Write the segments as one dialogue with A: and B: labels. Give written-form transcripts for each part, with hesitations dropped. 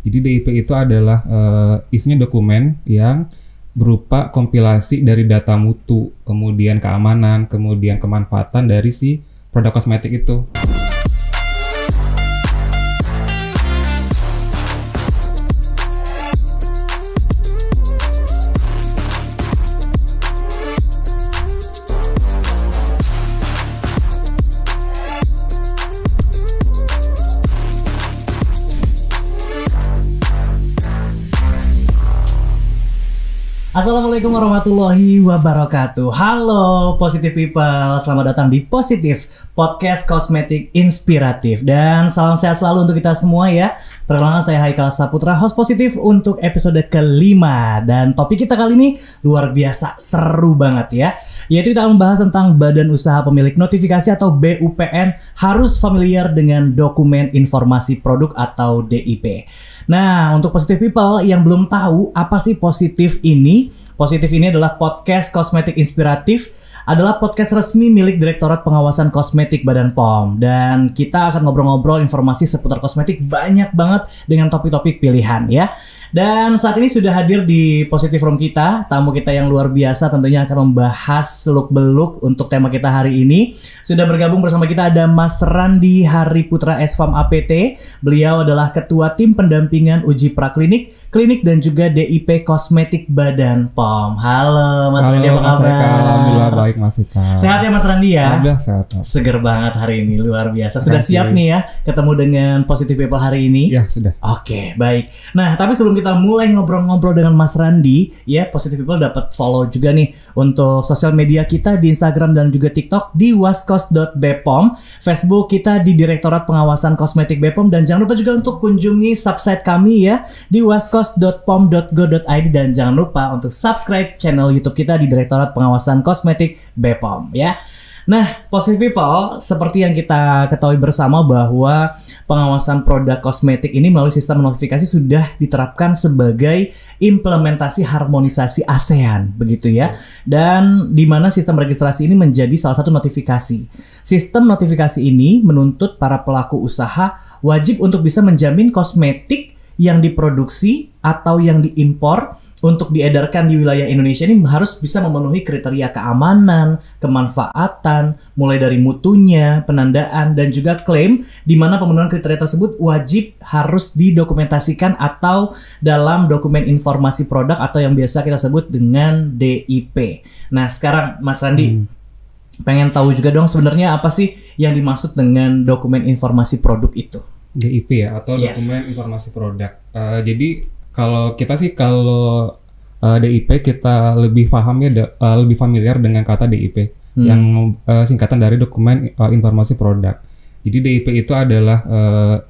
A: Jadi DIP itu adalah isinya dokumen yang berupa kompilasi dari data mutu, kemudian keamanan, kemudian kemanfaatan dari si produk kosmetik itu.
B: Assalamualaikum warahmatullahi wabarakatuh. Halo Positive People, selamat datang di Positif Podcast Kosmetik Inspiratif. Dan salam sehat selalu untuk kita semua ya. Perkenalkan, saya Haikal Saputra, host Positif untuk episode kelima. Dan topik kita kali ini luar biasa seru banget ya, yaitu kita akan membahas tentang Badan Usaha Pemilik Notifikasi atau BUPN harus familiar dengan Dokumen Informasi Produk atau DIP. Nah, untuk Positive People yang belum tahu apa sih Positif ini, Positif ini adalah podcast kosmetik inspiratif, adalah podcast resmi milik Direktorat Pengawasan Kosmetik Badan POM. Dan kita akan ngobrol-ngobrol informasi seputar kosmetik banyak banget dengan topik-topik pilihan ya. Dan saat ini sudah hadir di Positive Room kita, tamu kita yang luar biasa tentunya akan membahas seluk-beluk untuk tema kita hari ini. Sudah bergabung bersama kita ada Mas Randi Hariputra SFAM APT. Beliau adalah Ketua Tim Pendampingan Uji Praklinik, Klinik dan juga DIP Kosmetik Badan POM. Halo Mas Randi, apa kabar?
A: Alhamdulillah baik Mas Ika.
B: Sehat ya Mas Randi ya?
A: Udah sehat.
B: Seger banget hari ini, luar biasa. Sudah siap nih ya ketemu dengan Positive People hari ini?
A: Ya sudah.
B: Oke, baik. Nah, tapi sebelum kita mulai ngobrol-ngobrol dengan Mas Randi, ya Positive People dapat follow juga nih untuk sosial media kita di Instagram dan juga TikTok di waskos.bpom, Facebook kita di Direktorat Pengawasan Kosmetik BPOM, dan jangan lupa juga untuk kunjungi subsite kami ya di waskos.pom.go.id, dan jangan lupa untuk subscribe channel YouTube kita di Direktorat Pengawasan Kosmetik BPOM ya. Nah, Positive People, seperti yang kita ketahui bersama bahwa pengawasan produk kosmetik ini melalui sistem notifikasi sudah diterapkan sebagai implementasi harmonisasi ASEAN, begitu ya. Dan di mana sistem registrasi ini menjadi salah satu notifikasi. Sistem notifikasi ini menuntut para pelaku usaha wajib untuk bisa menjamin kosmetik yang diproduksi atau yang diimpor untuk diedarkan di wilayah Indonesia ini harus bisa memenuhi kriteria keamanan, kemanfaatan, mulai dari mutunya, penandaan, dan juga klaim, di mana pemenuhan kriteria tersebut wajib harus didokumentasikan atau dalam dokumen informasi produk atau yang biasa kita sebut dengan DIP. Nah, sekarang Mas Randi pengen tahu juga dong sebenarnya apa sih yang dimaksud dengan dokumen informasi produk itu?
A: DIP ya, atau dokumen informasi produk. Jadi kalau DIP kita lebih paham ya, lebih familiar dengan kata DIP yang singkatan dari dokumen informasi produk. Jadi DIP itu adalah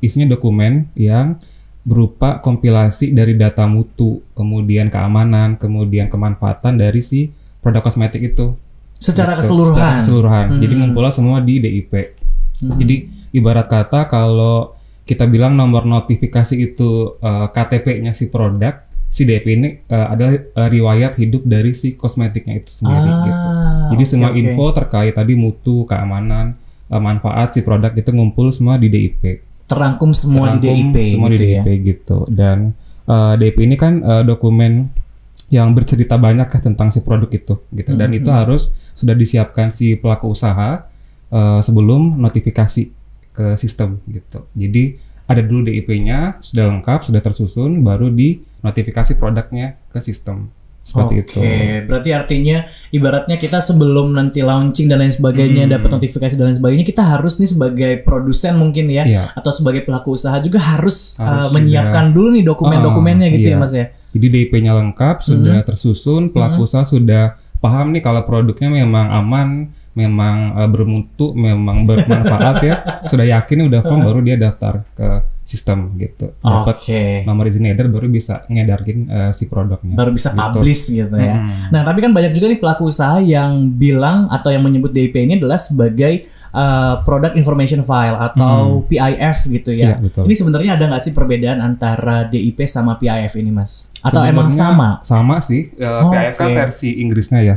A: isinya dokumen yang berupa kompilasi dari data mutu, kemudian keamanan, kemudian kemanfaatan dari si produk kosmetik itu.
B: Secara keseluruhan.
A: Secara keseluruhan. Jadi ngumpulnya semua di DIP. Jadi ibarat kata kalau kita bilang nomor notifikasi itu KTP-nya si produk, si DIP ini adalah riwayat hidup dari si kosmetiknya itu sendiri gitu. Jadi semua info terkait tadi mutu, keamanan, manfaat si produk itu ngumpul semua di DIP.
B: Terangkum semua di DIP
A: semua
B: gitu
A: di DIP
B: ya?
A: Gitu. Dan DIP ini kan dokumen yang bercerita banyak tentang si produk itu gitu. Dan itu harus sudah disiapkan si pelaku usaha sebelum notifikasi ke sistem gitu. Jadi ada dulu DIP-nya sudah lengkap, sudah tersusun, baru di notifikasi produknya ke sistem. Seperti itu.
B: Oke, berarti artinya ibaratnya kita sebelum nanti launching dan lain sebagainya dapat notifikasi dan lain sebagainya, kita harus nih sebagai produsen mungkin ya, atau sebagai pelaku usaha juga harus menyiapkan dulu nih dokumen-dokumennya gitu ya Mas ya.
A: Jadi DIP-nya lengkap, sudah tersusun, pelaku usaha sudah paham nih kalau produknya memang aman, memang bermutu, memang bermanfaat ya, sudah yakin udah firm, baru dia daftar ke sistem gitu. Dapat nomor izin edar, baru bisa ngedarin si produknya.
B: Baru bisa
A: gitu.
B: publish gitu ya. Nah, tapi kan banyak juga nih pelaku usaha yang bilang atau yang menyebut DIP ini adalah sebagai Product Information File atau PIF gitu ya. Ini sebenarnya ada nggak sih perbedaan antara DIP sama PIF ini Mas? Atau
A: sebenarnya
B: emang sama?
A: Sama sih. PIF kan versi Inggrisnya ya.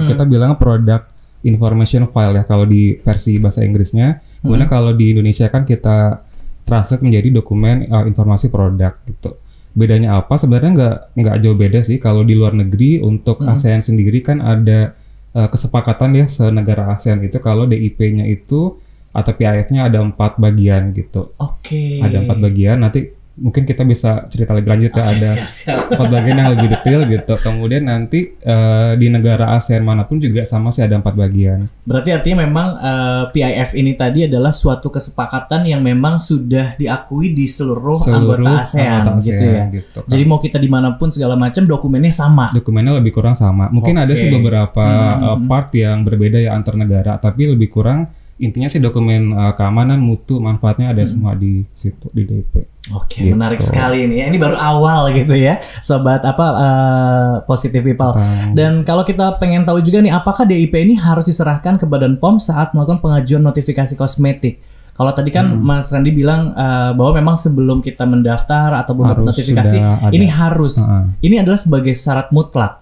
A: Kita bilang Product Information File ya kalau di versi bahasa Inggrisnya. Kemudian kalau di Indonesia kan kita translate menjadi dokumen informasi produk gitu. bedanya apa? Sebenarnya nggak jauh beda sih. Kalau di luar negeri untuk ASEAN sendiri kan ada kesepakatan ya senegara ASEAN itu kalau DIP-nya itu atau PIF-nya ada 4 bagian gitu.
B: Oke.
A: Ada 4 bagian. Nanti mungkin kita bisa cerita lebih lanjut ya, ada
B: siap.
A: 4 bagian yang lebih detail gitu. Kemudian nanti di negara ASEAN manapun juga sama sih ada 4 bagian.
B: Berarti artinya memang PIF ini tadi adalah suatu kesepakatan yang memang sudah diakui di seluruh anggota ASEAN gitu ya. Gitu, kan. Jadi mau kita dimanapun segala macam dokumennya sama.
A: Dokumennya lebih kurang sama. Mungkin ada sih beberapa part yang berbeda ya antar negara, tapi lebih kurang intinya sih dokumen keamanan, mutu, manfaatnya ada semua di situ di DIP.
B: Oke, gitu. Menarik sekali ini. Ini baru awal gitu ya, sobat Positive People. Dan kalau kita pengen tahu juga nih, apakah DIP ini harus diserahkan ke Badan POM saat melakukan pengajuan notifikasi kosmetik? Kalau tadi kan Mas Randy bilang bahwa memang sebelum kita mendaftar atau belum notifikasi, ini harus. Ini adalah sebagai syarat mutlak.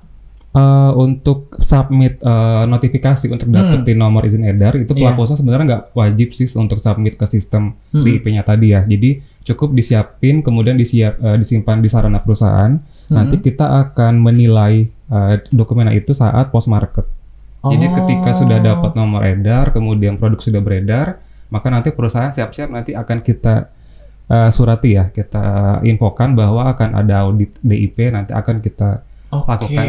A: Untuk submit notifikasi untuk dapetin nomor izin edar itu pelaku usaha sebenarnya nggak wajib sih untuk submit ke sistem DIP-nya tadi ya. Jadi cukup disiapin kemudian disimpan di sarana perusahaan. Nanti kita akan menilai dokumen itu saat post market. Jadi ketika sudah dapat nomor edar, kemudian produk sudah beredar, maka nanti perusahaan siap-siap nanti akan kita surati ya, kita infokan bahwa akan ada audit DIP, nanti akan kita lakukan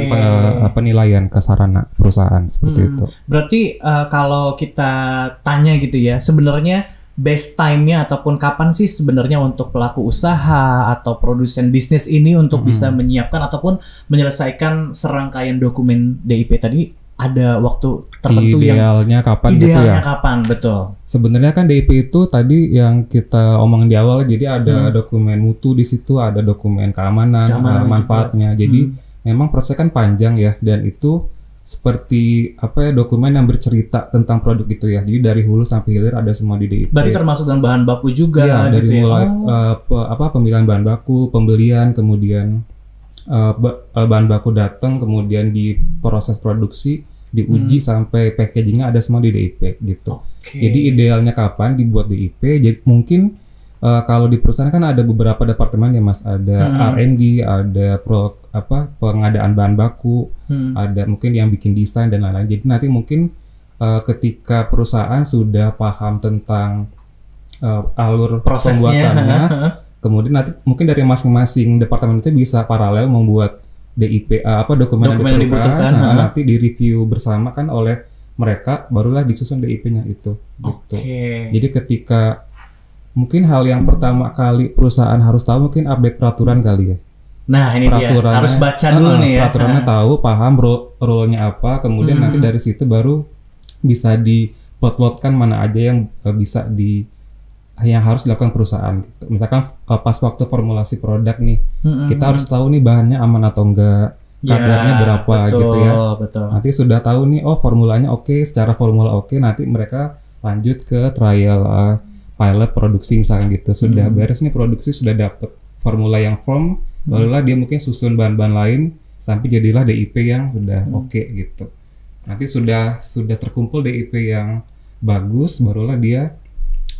A: penilaian ke sarana perusahaan seperti itu.
B: Berarti kalau kita tanya gitu ya, sebenarnya best time-nya ataupun kapan sih sebenarnya untuk pelaku usaha atau produsen bisnis ini untuk bisa menyiapkan ataupun menyelesaikan serangkaian dokumen DIP tadi, ada waktu tertentu
A: idealnya kapan gitu ya?
B: Idealnya kapan, betul.
A: Sebenarnya kan DIP itu tadi yang kita omongin di awal, jadi ada dokumen mutu di situ, ada dokumen keamanan manfaatnya. Jadi memang prosesnya kan panjang ya, dan itu seperti dokumen yang bercerita tentang produk itu ya. Jadi dari hulu sampai hilir ada semua di DIP.
B: Berarti termasuk dengan bahan baku juga.
A: Iya, dari mulai pemilihan bahan baku, pembelian, kemudian bahan baku datang, kemudian di proses produksi, diuji sampai packagingnya ada semua di DIP gitu. Jadi idealnya kapan dibuat DIP? Jadi mungkin kalau di perusahaan kan ada beberapa departemen ya Mas, ada R&D, ada pengadaan bahan baku, ada mungkin yang bikin desain dan lain-lain. Jadi nanti mungkin ketika perusahaan sudah paham tentang alur pembuatannya, kemudian nanti mungkin dari masing-masing departemen itu bisa paralel membuat DIP dokumen yang dibutuhkan. Nanti direview bersama kan oleh mereka, barulah disusun DIP-nya itu. Gitu. Jadi ketika mungkin hal yang pertama kali perusahaan harus tahu mungkin update peraturan kali ya.
B: Nah ini dia, harus baca dulu nih ya.
A: Peraturannya tahu, paham rule-nya apa, kemudian nanti dari situ baru bisa diplot-plotkan mana aja yang bisa yang harus dilakukan perusahaan gitu. Misalkan pas waktu formulasi produk nih, kita harus tahu nih bahannya aman atau enggak, kadarnya berapa gitu ya. Nanti sudah tahu nih, formulanya oke, secara formula oke, nanti mereka lanjut ke trial pilot produksi misalkan gitu. Sudah beres nih produksi, sudah dapat formula yang firm, barulah dia mungkin susun bahan-bahan lain sampai jadilah DIP yang sudah oke gitu. Nanti sudah terkumpul DIP yang bagus, barulah dia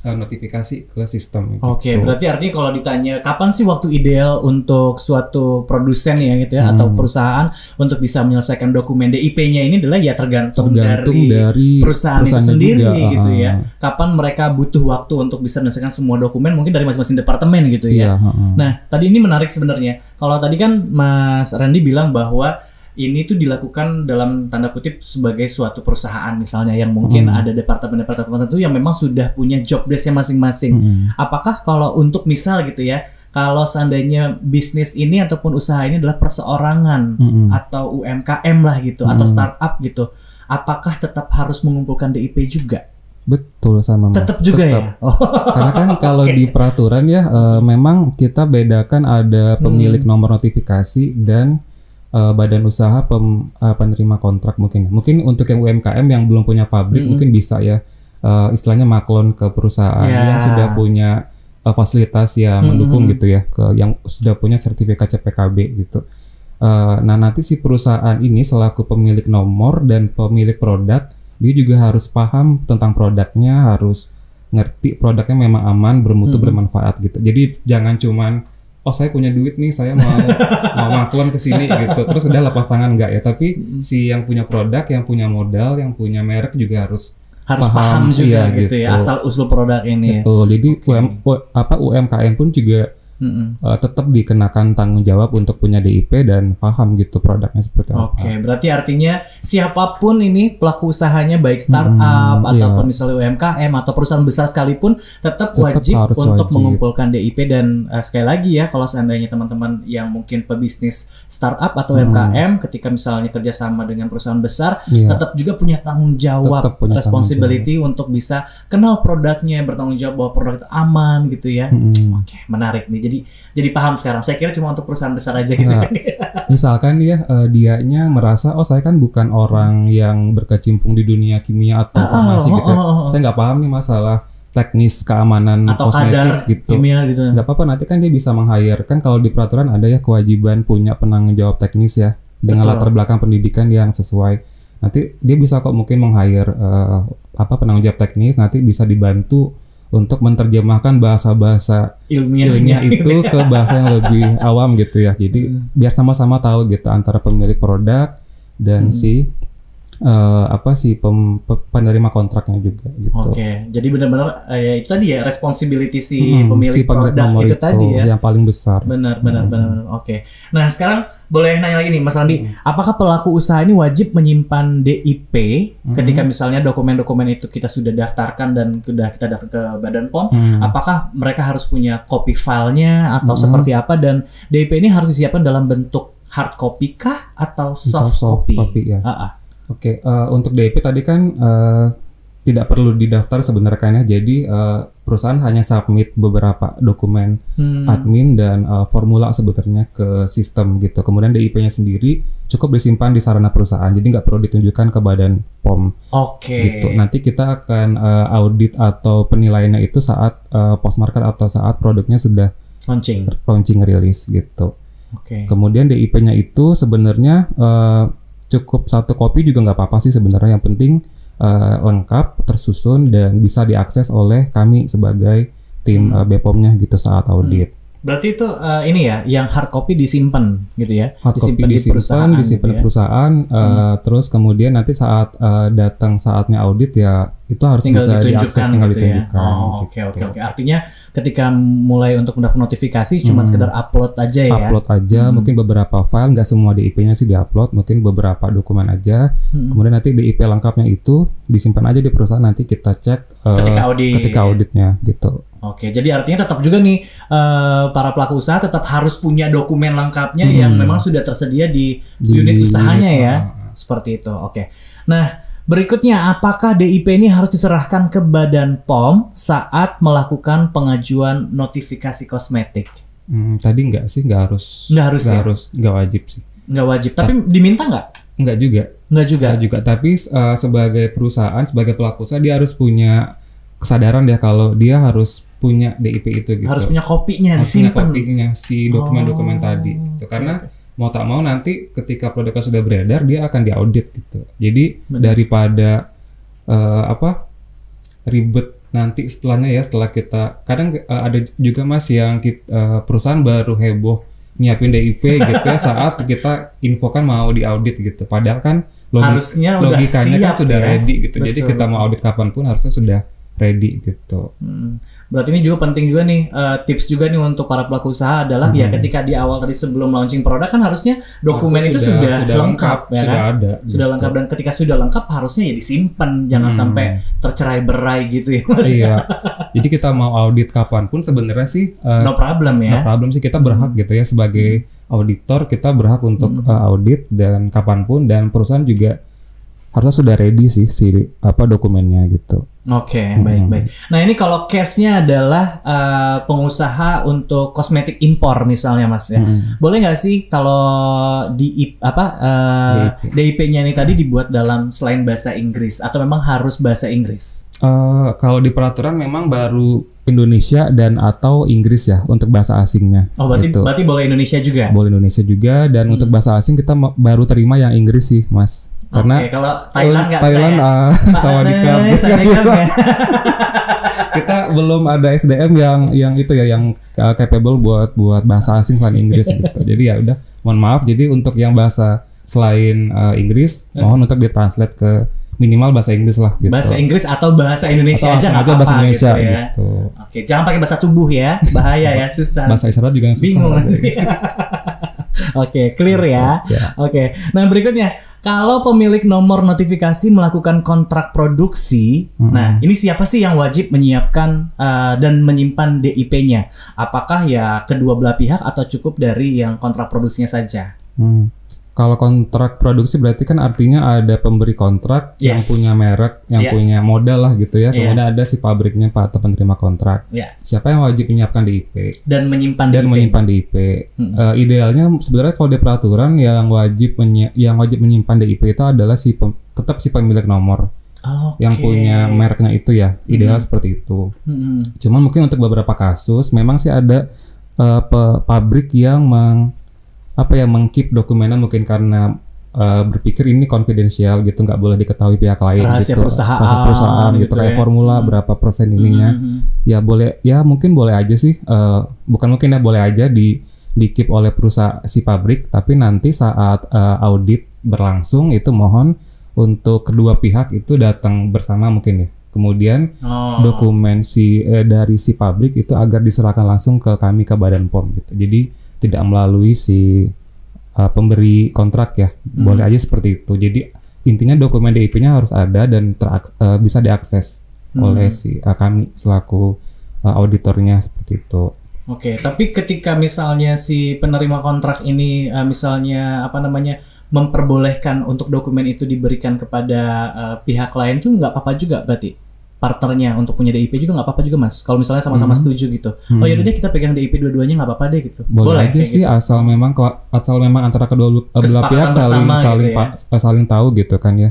A: notifikasi ke sistem.
B: Oke, berarti artinya kalau ditanya kapan sih waktu ideal untuk suatu produsen ya gitu ya, atau perusahaan untuk bisa menyelesaikan dokumen DIP-nya ini adalah ya tergantung dari perusahaan itu sendiri juga, gitu ya. Kapan mereka butuh waktu untuk bisa menyelesaikan semua dokumen, mungkin dari masing-masing departemen gitu ya. Nah, tadi ini menarik sebenarnya. Kalau tadi kan Mas Randy bilang bahwa ini tuh dilakukan dalam tanda kutip sebagai suatu perusahaan misalnya yang mungkin ada departemen-departemen tertentu yang memang sudah punya job desk-nya masing-masing. Apakah kalau untuk misal gitu ya, kalau seandainya bisnis ini ataupun usaha ini adalah perseorangan atau UMKM lah gitu atau startup gitu, apakah tetap harus mengumpulkan DIP juga?
A: Betul sama Mas.
B: Tetap juga ya.
A: Karena kan kalau di peraturan ya memang kita bedakan ada pemilik nomor notifikasi dan badan usaha penerima kontrak mungkin untuk yang UMKM yang belum punya pabrik mungkin bisa ya istilahnya maklon ke perusahaan yang sudah punya fasilitas yang mendukung gitu ya, yang sudah punya sertifikat CPKB gitu. Nah nanti si perusahaan ini selaku pemilik nomor dan pemilik produk, dia juga harus paham tentang produknya, harus ngerti produknya memang aman, bermutu, bermanfaat gitu. Jadi jangan cuman oh saya punya duit nih, saya mau maklum ke sini gitu. Terus udah lepas tangan enggak ya, tapi si yang punya produk, yang punya modal, yang punya merek juga harus
B: paham juga gitu ya asal usul produk ini.
A: Betul. Jadi UMKM pun juga tetap dikenakan tanggung jawab untuk punya DIP dan paham gitu produknya seperti apa.
B: Oke, berarti artinya siapapun ini pelaku usahanya baik startup ataupun misalnya UMKM atau perusahaan besar sekalipun tetap wajib untuk mengumpulkan DIP. Dan sekali lagi ya, kalau seandainya teman-teman yang mungkin pebisnis startup atau UMKM ketika misalnya kerjasama dengan perusahaan besar tetap juga punya tanggung jawab, responsibility untuk bisa kenal produknya, bertanggung jawab bahwa produk itu aman gitu ya. Oke, menarik nih. Jadi paham sekarang. Saya kira cuma untuk perusahaan besar aja gitu.
A: Nah, misalkan dianya merasa saya kan bukan orang yang berkecimpung di dunia kimia atau farmasi gitu. Saya nggak paham nih masalah teknis keamanan
B: atau
A: kosmetik
B: kadar
A: gitu.
B: Kimia gitu.
A: Nggak apa-apa, nanti kan dia bisa meng-hire. Kan kalau di peraturan ada ya kewajiban punya penanggung jawab teknis ya dengan latar belakang pendidikan yang sesuai. Nanti dia bisa kok mungkin meng-hire penanggung jawab teknis, nanti bisa dibantu untuk menerjemahkan bahasa-bahasa ilmiah itu ke bahasa yang lebih awam gitu ya. Jadi biar sama-sama tahu gitu antara pemilik produk dan si penerima kontraknya juga gitu.
B: Oke, jadi benar-benar ya itu tadi ya responsibility si pemilik produk itu tadi ya
A: yang paling besar.
B: Benar. Oke. Nah, sekarang boleh nanya lagi nih Mas Randi, apakah pelaku usaha ini wajib menyimpan DIP ketika misalnya dokumen-dokumen itu kita sudah daftarkan dan sudah kita daftar ke Badan POM? Apakah mereka harus punya copy filenya atau seperti apa, dan DIP ini harus disiapkan dalam bentuk hard copy kah atau soft copy?
A: Ya. Oke, untuk DIP tadi kan tidak perlu didaftar sebenarnya kan ya. Jadi perusahaan hanya submit beberapa dokumen admin dan formula sebenarnya ke sistem gitu. Kemudian DIP-nya sendiri cukup disimpan di sarana perusahaan. Jadi nggak perlu ditunjukkan ke Badan POM. Gitu. Nanti kita akan audit atau penilaiannya itu saat post market atau saat produknya sudah launching rilis gitu. Kemudian DIP-nya itu sebenarnya cukup satu kopi juga nggak apa-apa sih sebenarnya. Yang penting lengkap, tersusun, dan bisa diakses oleh kami sebagai tim BPOM-nya gitu saat audit.
B: Berarti itu ini ya, yang hard copy disimpan gitu ya?
A: Hard copy disimpan di perusahaan, terus kemudian nanti saat datang saatnya audit ya itu harus
B: tinggal
A: bisa
B: diakses,
A: tinggal
B: gitu
A: ditunjukkan.
B: Oke. Artinya ketika mulai untuk mendapat notifikasi cuma sekedar upload aja ya?
A: Upload aja, mungkin beberapa file, nggak semua DIP-nya sih diupload, mungkin beberapa dokumen aja. Kemudian nanti DIP lengkapnya itu disimpan aja di perusahaan, nanti kita cek ketika auditnya gitu.
B: Oke, jadi artinya tetap juga nih para pelaku usaha tetap harus punya dokumen lengkapnya yang memang sudah tersedia di unit usahanya ya, seperti itu. Oke. Nah, berikutnya, apakah DIP ini harus diserahkan ke Badan POM saat melakukan pengajuan notifikasi kosmetik?
A: Tadi nggak sih, nggak harus, nggak wajib sih.
B: Nggak wajib, tapi diminta nggak?
A: Nggak juga. Tapi sebagai perusahaan, sebagai pelaku usaha, dia harus punya kesadaran dia kalau dia harus punya DIP itu gitu.
B: Harus punya kopinya, disimpan.
A: Kopinya si dokumen-dokumen tadi gitu. Karena mau tak mau nanti ketika produknya sudah beredar dia akan diaudit gitu. Jadi daripada ribet nanti setelahnya ya, setelah kita kadang ada juga Mas yang perusahaan baru heboh nyiapin DIP gitu ya saat kita infokan mau diaudit gitu. Padahal kan logikanya kan sudah ready gitu. Jadi kita mau audit kapanpun harusnya sudah ready gitu.
B: Berarti ini juga penting juga nih, tips juga nih untuk para pelaku usaha adalah ya ketika di awal tadi sebelum launching produk kan harusnya dokumen itu sudah lengkap ya kan? Sudah lengkap, dan ketika sudah lengkap harusnya ya disimpan, jangan sampai tercerai-berai gitu ya Mas.
A: Iya. Jadi kita mau audit kapanpun sebenarnya sih
B: no problem ya.
A: No problem sih, kita berhak gitu ya sebagai auditor, kita berhak untuk audit dan kapanpun, dan perusahaan juga harusnya sudah ready sih dokumennya gitu.
B: Oke, baik. Nah, ini kalau case-nya adalah pengusaha untuk kosmetik impor misalnya Mas ya. Boleh nggak sih kalau DIP-nya ini tadi dibuat dalam selain bahasa Inggris atau memang harus bahasa Inggris?
A: Kalau di peraturan memang baru Indonesia dan atau Inggris ya untuk bahasa asingnya.
B: Oh, berarti boleh Indonesia juga?
A: Boleh Indonesia juga, dan untuk bahasa asing kita baru terima yang Inggris sih Mas. Karena
B: kalau Thailand nggak
A: Thailand Sawadika kita belum ada SDM yang itu ya yang capable buat bahasa asing selain Inggris gitu. Jadi ya udah mohon maaf. Jadi untuk yang bahasa selain Inggris mohon untuk ditranslate ke minimal bahasa Inggris lah gitu.
B: Bahasa Inggris atau bahasa Indonesia
A: atau
B: aja nggak apa-apa
A: bahasa Indonesia
B: gitu ya.
A: Gitu.
B: Oke, jangan pakai bahasa tubuh ya, bahaya ya, susah.
A: Bahasa isyarat juga susah.
B: Bingung nanti. Oke, clear ya. Oke, nah berikutnya kalau pemilik nomor notifikasi melakukan kontrak produksi, nah ini siapa sih yang wajib menyiapkan dan menyimpan DIP-nya? Apakah ya kedua belah pihak atau cukup dari yang kontrak produksinya saja?
A: Kalau kontrak produksi berarti kan artinya ada pemberi kontrak yang punya merek, yang punya modal lah gitu ya. Kemudian ada si pabriknya atau penerima kontrak. Siapa yang wajib menyiapkan DIP
B: dan menyimpan
A: DIP? Idealnya sebenarnya kalau di peraturan yang wajib menyimpan DIP itu adalah tetap si pemilik nomor. Yang punya mereknya itu ya. Idealnya seperti itu. Cuman mungkin untuk beberapa kasus memang sih ada pabrik yang mengkeep dokumennya mungkin karena berpikir ini konfidensial gitu, nggak boleh diketahui pihak lain
B: rahasia
A: gitu.
B: perusahaan
A: gitu kayak formula berapa persen ininya. Ya boleh, ya mungkin boleh aja sih, bukan mungkin ya boleh aja di keep oleh perusahaan si pabrik, tapi nanti saat audit berlangsung itu mohon untuk kedua pihak itu datang bersama mungkin ya. Kemudian dokumen dari si pabrik itu agar diserahkan langsung ke kami, ke Badan POM gitu. Jadi tidak melalui si pemberi kontrak ya. Boleh aja seperti itu. Jadi intinya dokumen DIP-nya harus ada dan bisa diakses oleh si kami selaku auditornya seperti itu.
B: Oke, tapi ketika misalnya si penerima kontrak ini misalnya memperbolehkan untuk dokumen itu diberikan kepada pihak lain tuh nggak apa-apa juga berarti? Partnernya untuk punya DIP juga nggak apa-apa juga mas. Kalau misalnya sama-sama setuju gitu. Oh ya udah deh kita pegang DIP dua-duanya nggak apa-apa deh gitu.
A: Boleh aja sih gitu. asal memang antara kedua belah pihak saling tahu gitu kan ya.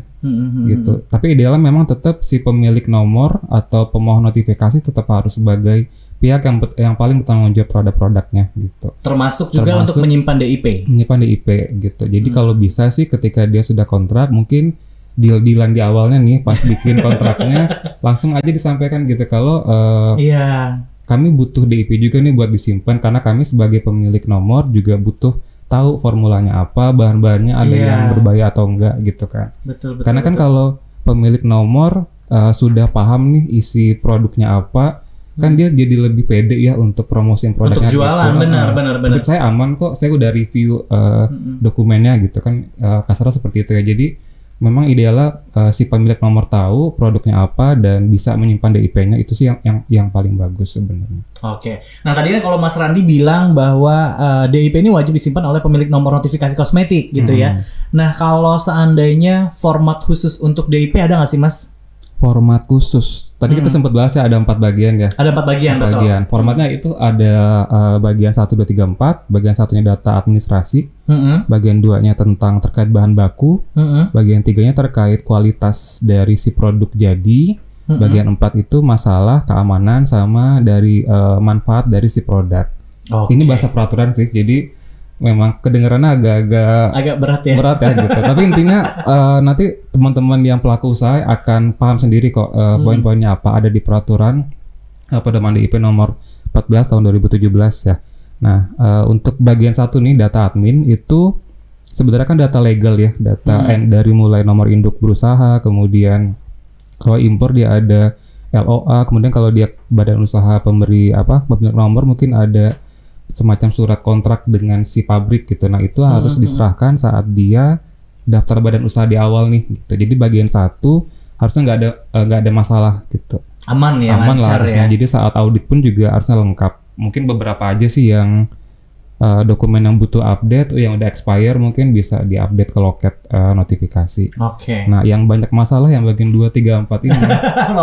A: Gitu. Tapi idealnya memang tetap si pemilik nomor atau pemohon notifikasi tetap harus sebagai pihak yang paling bertanggung jawab terhadap produknya gitu.
B: Termasuk juga untuk menyimpan DIP.
A: Menyimpan DIP gitu. Jadi kalau bisa sih ketika dia sudah kontrak mungkin deal-dealan di awalnya nih pas bikin kontraknya langsung aja disampaikan gitu kalau kami butuh DIP juga nih buat disimpan karena kami sebagai pemilik nomor juga butuh tahu formulanya apa, bahan-bahannya ada yang berbahaya atau enggak gitu kan. Betul, karena kan kalau pemilik nomor sudah paham nih isi produknya apa, kan dia jadi lebih pede ya untuk promosiin produknya.
B: Untuk jualan, benar.
A: Saya aman kok, saya udah review dokumennya gitu kan, kasarnya seperti itu ya. Jadi memang idealnya si pemilik nomor tahu produknya apa dan bisa menyimpan DIP-nya, itu sih yang paling bagus sebenarnya.
B: Oke. Nah tadi kan kalau Mas Randi bilang bahwa DIP ini wajib disimpan oleh pemilik nomor notifikasi kosmetik gitu ya. Nah kalau seandainya format khusus untuk DIP ada nggak sih Mas?
A: Format khusus. Tadi kita sempat bahas ya ada 4 bagian ya.
B: Ada 4 bagian, betul.
A: Formatnya itu ada bagian 1, 2, 3, 4. Bagian 1-nya data administrasi. Bagian 2-nya tentang terkait bahan baku. Bagian 3-nya terkait kualitas dari si produk jadi. Bagian 4 itu masalah keamanan sama dari manfaat dari si produk. Ini bahasa peraturan sih. Jadi memang kedengarannya agak berat ya gitu. Tapi intinya nanti teman-teman yang pelaku usaha akan paham sendiri kok poin-poinnya apa, ada di peraturan pedoman DIP nomor 14 tahun 2017 ya. Nah, untuk bagian 1 nih data admin itu sebenarnya kan data legal ya, data dari mulai nomor induk berusaha, kemudian kalau impor dia ada LOA, kemudian kalau dia badan usaha pemilik nomor mungkin ada semacam surat kontrak dengan si pabrik gitu. Nah itu harus diserahkan saat dia daftar badan usaha di awal nih gitu. Jadi bagian 1 harusnya nggak ada masalah gitu. Aman lah harusnya. Jadi saat audit pun juga harusnya lengkap. Mungkin beberapa aja sih yang dokumen yang butuh update, yang udah expire mungkin bisa diupdate ke loket notifikasi. Nah yang banyak masalah yang bagian 2, 3, 4 ini.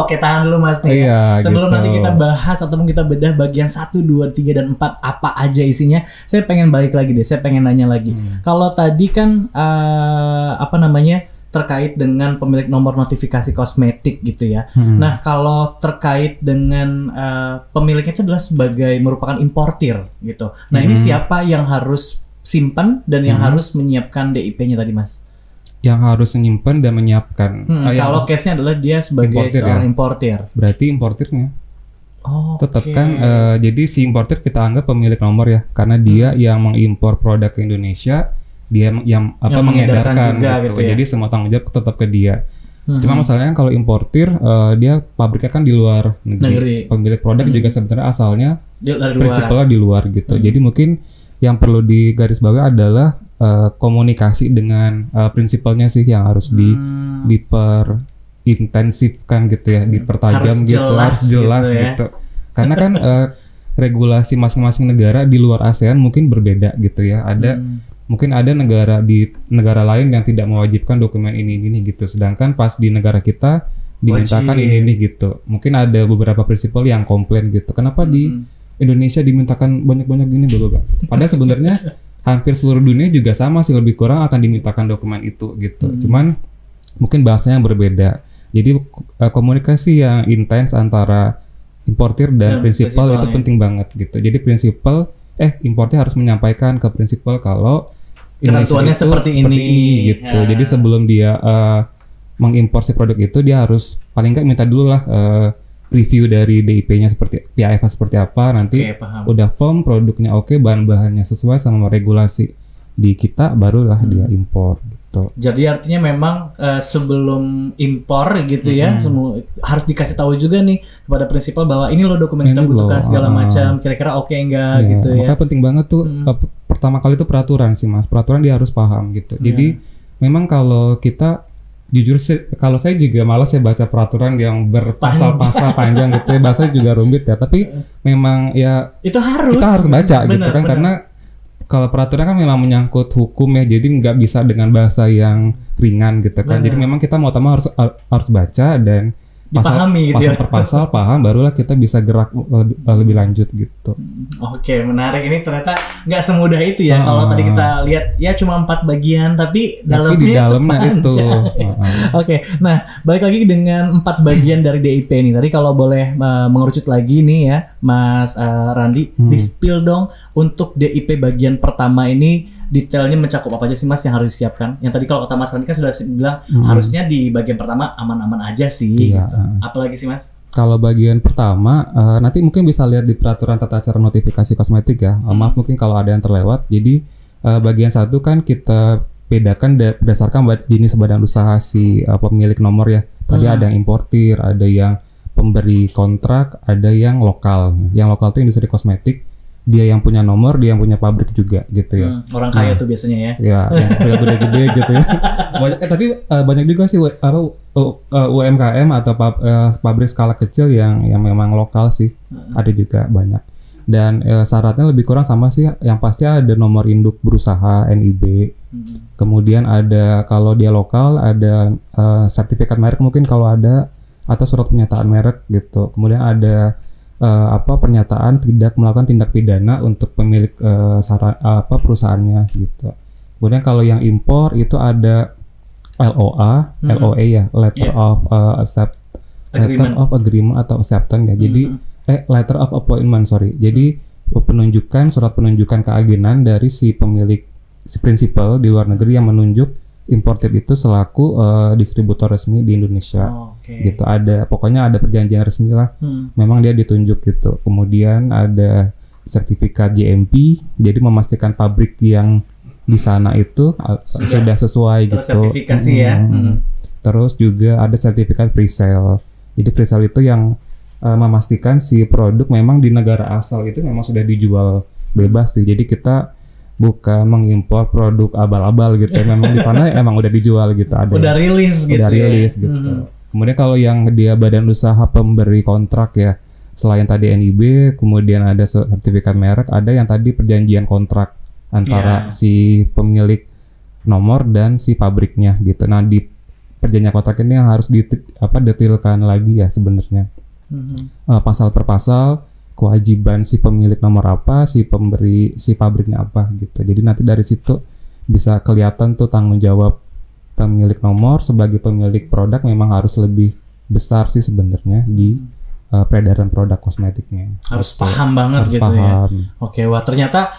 B: Oke, tahan dulu Mas nih. Sebelum nanti kita bahas ataupun kita bedah bagian 1, 2, 3 dan 4 apa aja isinya, saya pengen balik lagi deh. Saya pengen nanya lagi. Kalau tadi kan terkait dengan pemilik nomor notifikasi kosmetik gitu ya. Nah, kalau terkait dengan pemiliknya itu adalah sebagai merupakan importir gitu. Nah, ini siapa yang harus simpan dan yang harus menyiapkan DIP-nya tadi, Mas?
A: yang harus menyimpan dan menyiapkan.
B: Kalau case-nya adalah dia sebagai
A: importir,
B: seorang
A: ya.
B: importir.
A: Berarti importirnya.
B: Oh,
A: Tetap kan, jadi si importir kita anggap pemilik nomor ya, karena dia yang mengimpor produk ke Indonesia, dia yang mengedarkan
B: juga
A: gitu.
B: gitu ya.
A: Jadi semua tanggung jawab tetap ke dia. Cuma masalahnya kalau importir, dia pabriknya kan di luar negeri. Pemilik produk juga sebenarnya asalnya prinsipalnya di luar gitu. Jadi mungkin yang perlu digarisbawahi adalah komunikasi dengan prinsipalnya sih yang harus diperintensifkan gitu ya, dipertajam harus jelas gitu. Karena kan regulasi masing-masing negara di luar ASEAN mungkin berbeda gitu ya. Mungkin ada negara lain yang tidak mewajibkan dokumen ini gitu. Sedangkan pas di negara kita dimintakan ini gitu. Mungkin ada beberapa prinsipal yang komplain gitu. Kenapa di Indonesia dimintakan banyak-banyak gini dulu, Pak? Padahal sebenarnya hampir seluruh dunia juga sama sih, lebih kurang akan dimintakan dokumen itu gitu. Cuman mungkin bahasanya yang berbeda. Jadi komunikasi yang intens antara importir dan prinsipal itu penting banget gitu. Jadi importir harus menyampaikan ke prinsipal kalau
B: ketentuannya seperti ini
A: gitu. Jadi sebelum dia mengimpor si produk itu, dia harus paling nggak minta dulu lah review dari DIP-nya seperti PAFA seperti apa. Nanti udah firm produknya oke, bahan-bahannya sesuai sama regulasi di kita, barulah dia impor gitu.
B: Jadi artinya memang sebelum impor gitu ya, semua harus dikasih tahu juga nih kepada prinsipal bahwa ini loh dokumen kita butuhkan segala macam, kira-kira oke enggak gitu ya.
A: Makanya penting banget tuh pertama kali itu peraturan sih Mas. Peraturan dia harus paham gitu. Jadi memang kalau kita jujur sih, kalau saya juga malas ya baca peraturan yang berpasal-pasal panjang gitu ya, bahasa juga rumit ya. Tapi memang ya
B: itu kita
A: harus baca gitu kan, karena kalau peraturan kan memang menyangkut hukum ya, jadi nggak bisa dengan bahasa yang ringan gitu kan. Jadi memang kita mau harus baca dan
B: dipahami
A: pasal per pasal paham, barulah kita bisa gerak lebih lanjut gitu.
B: Oke, menarik. Ini ternyata nggak semudah itu ya. Kalau tadi kita lihat ya cuma 4 bagian, tapi
A: di dalamnya itu.
B: Oke, nah balik lagi dengan 4 bagian dari DIP ini. Tadi kalau boleh mengerucut lagi nih ya, Mas Randi, di-spill dong untuk DIP bagian pertama ini. Detailnya mencakup apa aja sih Mas yang harus disiapkan? Yang tadi kalau kata Mas Randi kan sudah bilang harusnya di bagian pertama aman-aman aja sih.
A: Iya,
B: gitu. Apalagi sih Mas?
A: Kalau bagian pertama nanti mungkin bisa lihat di peraturan tata cara notifikasi kosmetik ya. Maaf mungkin kalau ada yang terlewat. Jadi bagian 1 kan kita bedakan berdasarkan jenis badan usaha si pemilik nomor ya. Tadi ada yang importir, ada yang pemberi kontrak, ada yang lokal. Yang lokal itu industri kosmetik. Dia yang punya nomor, dia yang punya pabrik juga gitu ya.
B: Orang kaya tuh biasanya ya.
A: Ya, yang gede-gede gitu ya. Tapi banyak juga sih UMKM atau pabrik skala kecil yang memang lokal sih. Ada juga banyak. Dan syaratnya lebih kurang sama sih. Yang pasti ada nomor induk berusaha NIB. Kemudian ada, kalau dia lokal ada sertifikat merek mungkin kalau ada, atau surat pernyataan merek gitu. Kemudian ada pernyataan tidak melakukan tindak pidana untuk pemilik perusahaannya gitu. Kemudian kalau yang impor itu ada LOA ya, letter of agreement atau acceptance ya. Jadi letter of appointment Jadi surat penunjukan keagenan dari si prinsipal di luar negeri yang menunjuk importir itu selaku distributor resmi di Indonesia. Gitu. Pokoknya ada perjanjian resmi lah. Memang dia ditunjuk gitu. Kemudian ada sertifikat GMP, jadi memastikan pabrik yang di sana itu sudah sesuai gitu.
B: Sertifikasi ya.
A: Terus juga ada sertifikat free sale. Jadi free sale itu yang memastikan si produk memang di negara asal itu memang sudah dijual bebas sih. Jadi kita bukan mengimpor produk abal-abal gitu. Memang di sana emang udah dijual gitu.
B: Udah rilis gitu.
A: Gitu. Kemudian kalau yang dia badan usaha pemberi kontrak ya, selain tadi NIB, kemudian ada sertifikat merek, ada yang tadi perjanjian kontrak antara si pemilik nomor dan si pabriknya gitu. Nah, di perjanjian kontrak ini yang harus detailkan lagi ya sebenarnya. Pasal per pasal, kewajiban si pemilik nomor apa, si pabriknya apa gitu. Jadi nanti dari situ bisa kelihatan tuh tanggung jawab pemilik nomor sebagai pemilik produk memang harus lebih besar sih sebenarnya di peredaran produk kosmetiknya.
B: Harus paham banget
A: harus
B: gitu
A: paham.
B: ya. Oke, wah ternyata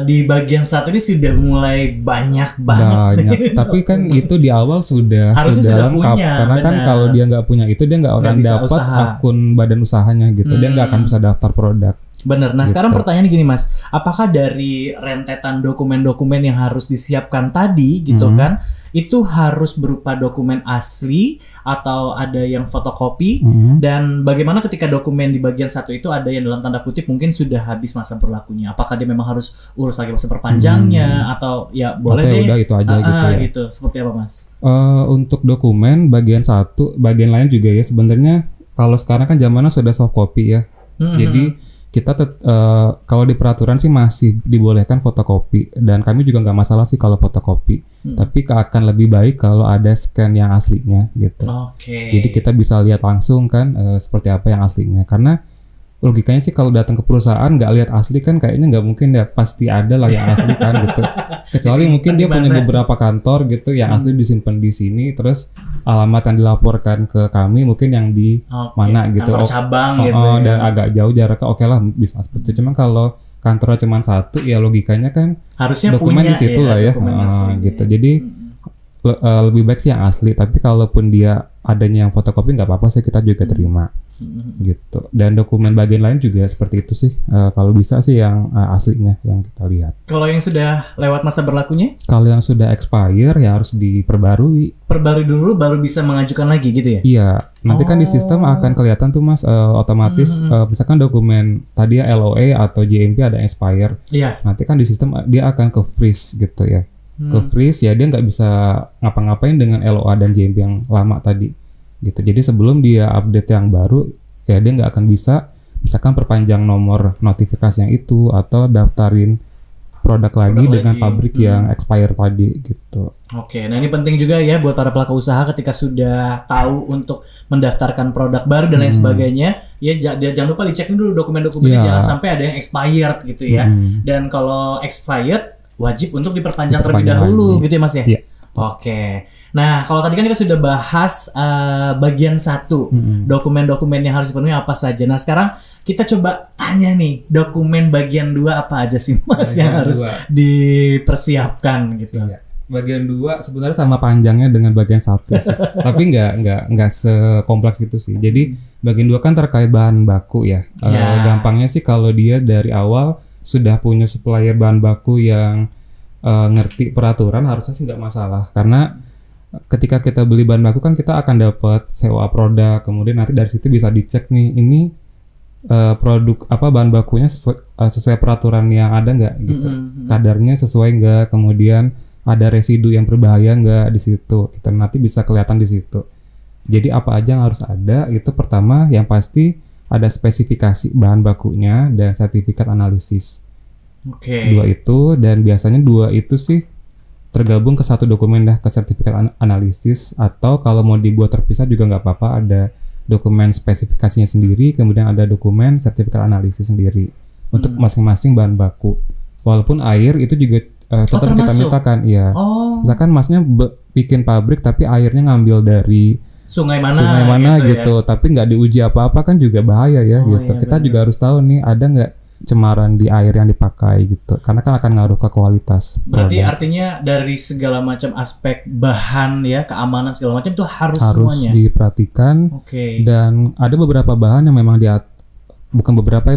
B: di bagian satu ini sudah mulai banyak banget.
A: Banyak. Tapi kan itu di awal sudah
B: Harusnya sudah
A: lengkap.
B: punya,
A: Karena kan
B: benar.
A: kalau dia nggak punya itu dia nggak akan
B: bisa
A: dapat
B: usaha.
A: akun badan usahanya gitu. Dia nggak akan bisa daftar produk.
B: Bener. Nah,
A: Gitu.
B: sekarang pertanyaan gini Mas, apakah dari rentetan dokumen-dokumen yang harus disiapkan tadi gitu kan, itu harus berupa dokumen asli atau ada yang fotokopi? Dan bagaimana ketika dokumen di bagian satu itu ada yang dalam tanda kutip mungkin sudah habis masa berlakunya? Apakah dia memang harus urus lagi masa perpanjangnya atau ya boleh
A: Atau
B: deh?
A: udah itu aja gitu ya.
B: Gitu. Seperti apa Mas?
A: Untuk dokumen bagian satu, bagian lain juga ya sebenarnya kalau sekarang kan zamannya sudah soft copy ya. Jadi kita kalau di peraturan sih masih dibolehkan fotokopi dan kami juga nggak masalah sih kalau fotokopi. Tapi akan lebih baik kalau ada scan yang aslinya gitu.
B: Oke.
A: Jadi kita bisa lihat langsung kan seperti apa yang aslinya. Karena logikanya sih kalau datang ke perusahaan nggak lihat asli kan kayaknya nggak mungkin ya, pasti ada lah yang asli kan gitu. Kecuali mungkin dia punya beberapa kantor gitu yang asli disimpan di sini, terus alamat yang dilaporkan ke kami mungkin yang di mana gitu.
B: Kantor cabang gitu.
A: Dan agak jauh jaraknya, oke lah bisa seperti itu. Cuman kalau kantornya cuma satu ya logikanya kan
B: harusnya
A: dokumen
B: punya
A: di situ lah ya. Gitu. Jadi lebih baik sih yang asli, tapi kalaupun dia adanya yang fotokopi nggak apa-apa sih, kita juga terima. Gitu. Dan dokumen bagian lain juga seperti itu sih. Kalau bisa sih yang aslinya yang kita lihat.
B: Kalau yang sudah lewat masa berlakunya?
A: Kalau yang sudah expire ya harus diperbarui.
B: Perbarui dulu baru bisa mengajukan lagi gitu ya?
A: Iya. Nanti kan di sistem akan kelihatan tuh Mas otomatis misalkan dokumen tadi ya LOE atau JMP ada yang expire.
B: Iya.
A: Nanti kan di sistem dia akan ke freeze gitu ya. Ke freeze ya dia nggak bisa ngapa-ngapain dengan LOA dan JMP yang lama tadi. Gitu. Jadi sebelum dia update yang baru ya dia nggak akan bisa misalkan perpanjang nomor notifikasi yang itu atau daftarin produk lagi dengan pabrik yang expire tadi gitu.
B: Oke, nah ini penting juga ya buat para pelaku usaha ketika sudah tahu untuk mendaftarkan produk baru dan lain sebagainya, ya jangan lupa dicek dulu dokumen-dokumennya, jangan sampai ada yang expired gitu ya. Dan kalau expired wajib untuk diperpanjang terlebih dahulu gitu ya Mas ya. Oke, nah kalau tadi kan kita sudah bahas bagian satu, dokumen-dokumen yang harus dipenuhi apa saja. Nah sekarang kita coba tanya nih, dokumen bagian 2 apa aja sih Mas yang harus dipersiapkan gitu.
A: Bagian 2 sebenarnya sama panjangnya dengan bagian 1 sih. Tapi nggak sekompleks gitu sih. Jadi bagian 2 kan terkait bahan baku ya. Gampangnya sih kalau dia dari awal sudah punya supplier bahan baku yang ngerti peraturan harusnya sih nggak masalah, karena ketika kita beli bahan baku kan kita akan dapat sewa produk, kemudian nanti dari situ bisa dicek nih ini produk apa bahan bakunya sesuai peraturan yang ada nggak gitu, kadarnya sesuai nggak, kemudian ada residu yang berbahaya nggak di situ, kita nanti bisa kelihatan di situ. Jadi apa aja yang harus ada itu, pertama yang pasti ada spesifikasi bahan bakunya dan sertifikat analisis. Dua itu, dan biasanya dua itu sih tergabung ke satu dokumen dah, ke sertifikat analisis, atau kalau mau dibuat terpisah juga nggak apa-apa, ada dokumen spesifikasinya sendiri, kemudian ada dokumen sertifikat analisis sendiri untuk masing-masing bahan baku. Walaupun air itu juga tetap kita mintakan, ya. Misalkan Masnya bikin pabrik tapi airnya ngambil dari sungai mana gitu, tapi nggak diuji apa-apa kan juga bahaya ya gitu. Kita juga harus tahu nih ada nggak cemaran di air yang dipakai gitu, karena kan akan ngaruh ke kualitas.
B: Berarti artinya dari segala macam aspek bahan ya, keamanan segala macam itu harus semuanya
A: diperhatikan. Dan ada beberapa bahan yang memang bukan beberapa,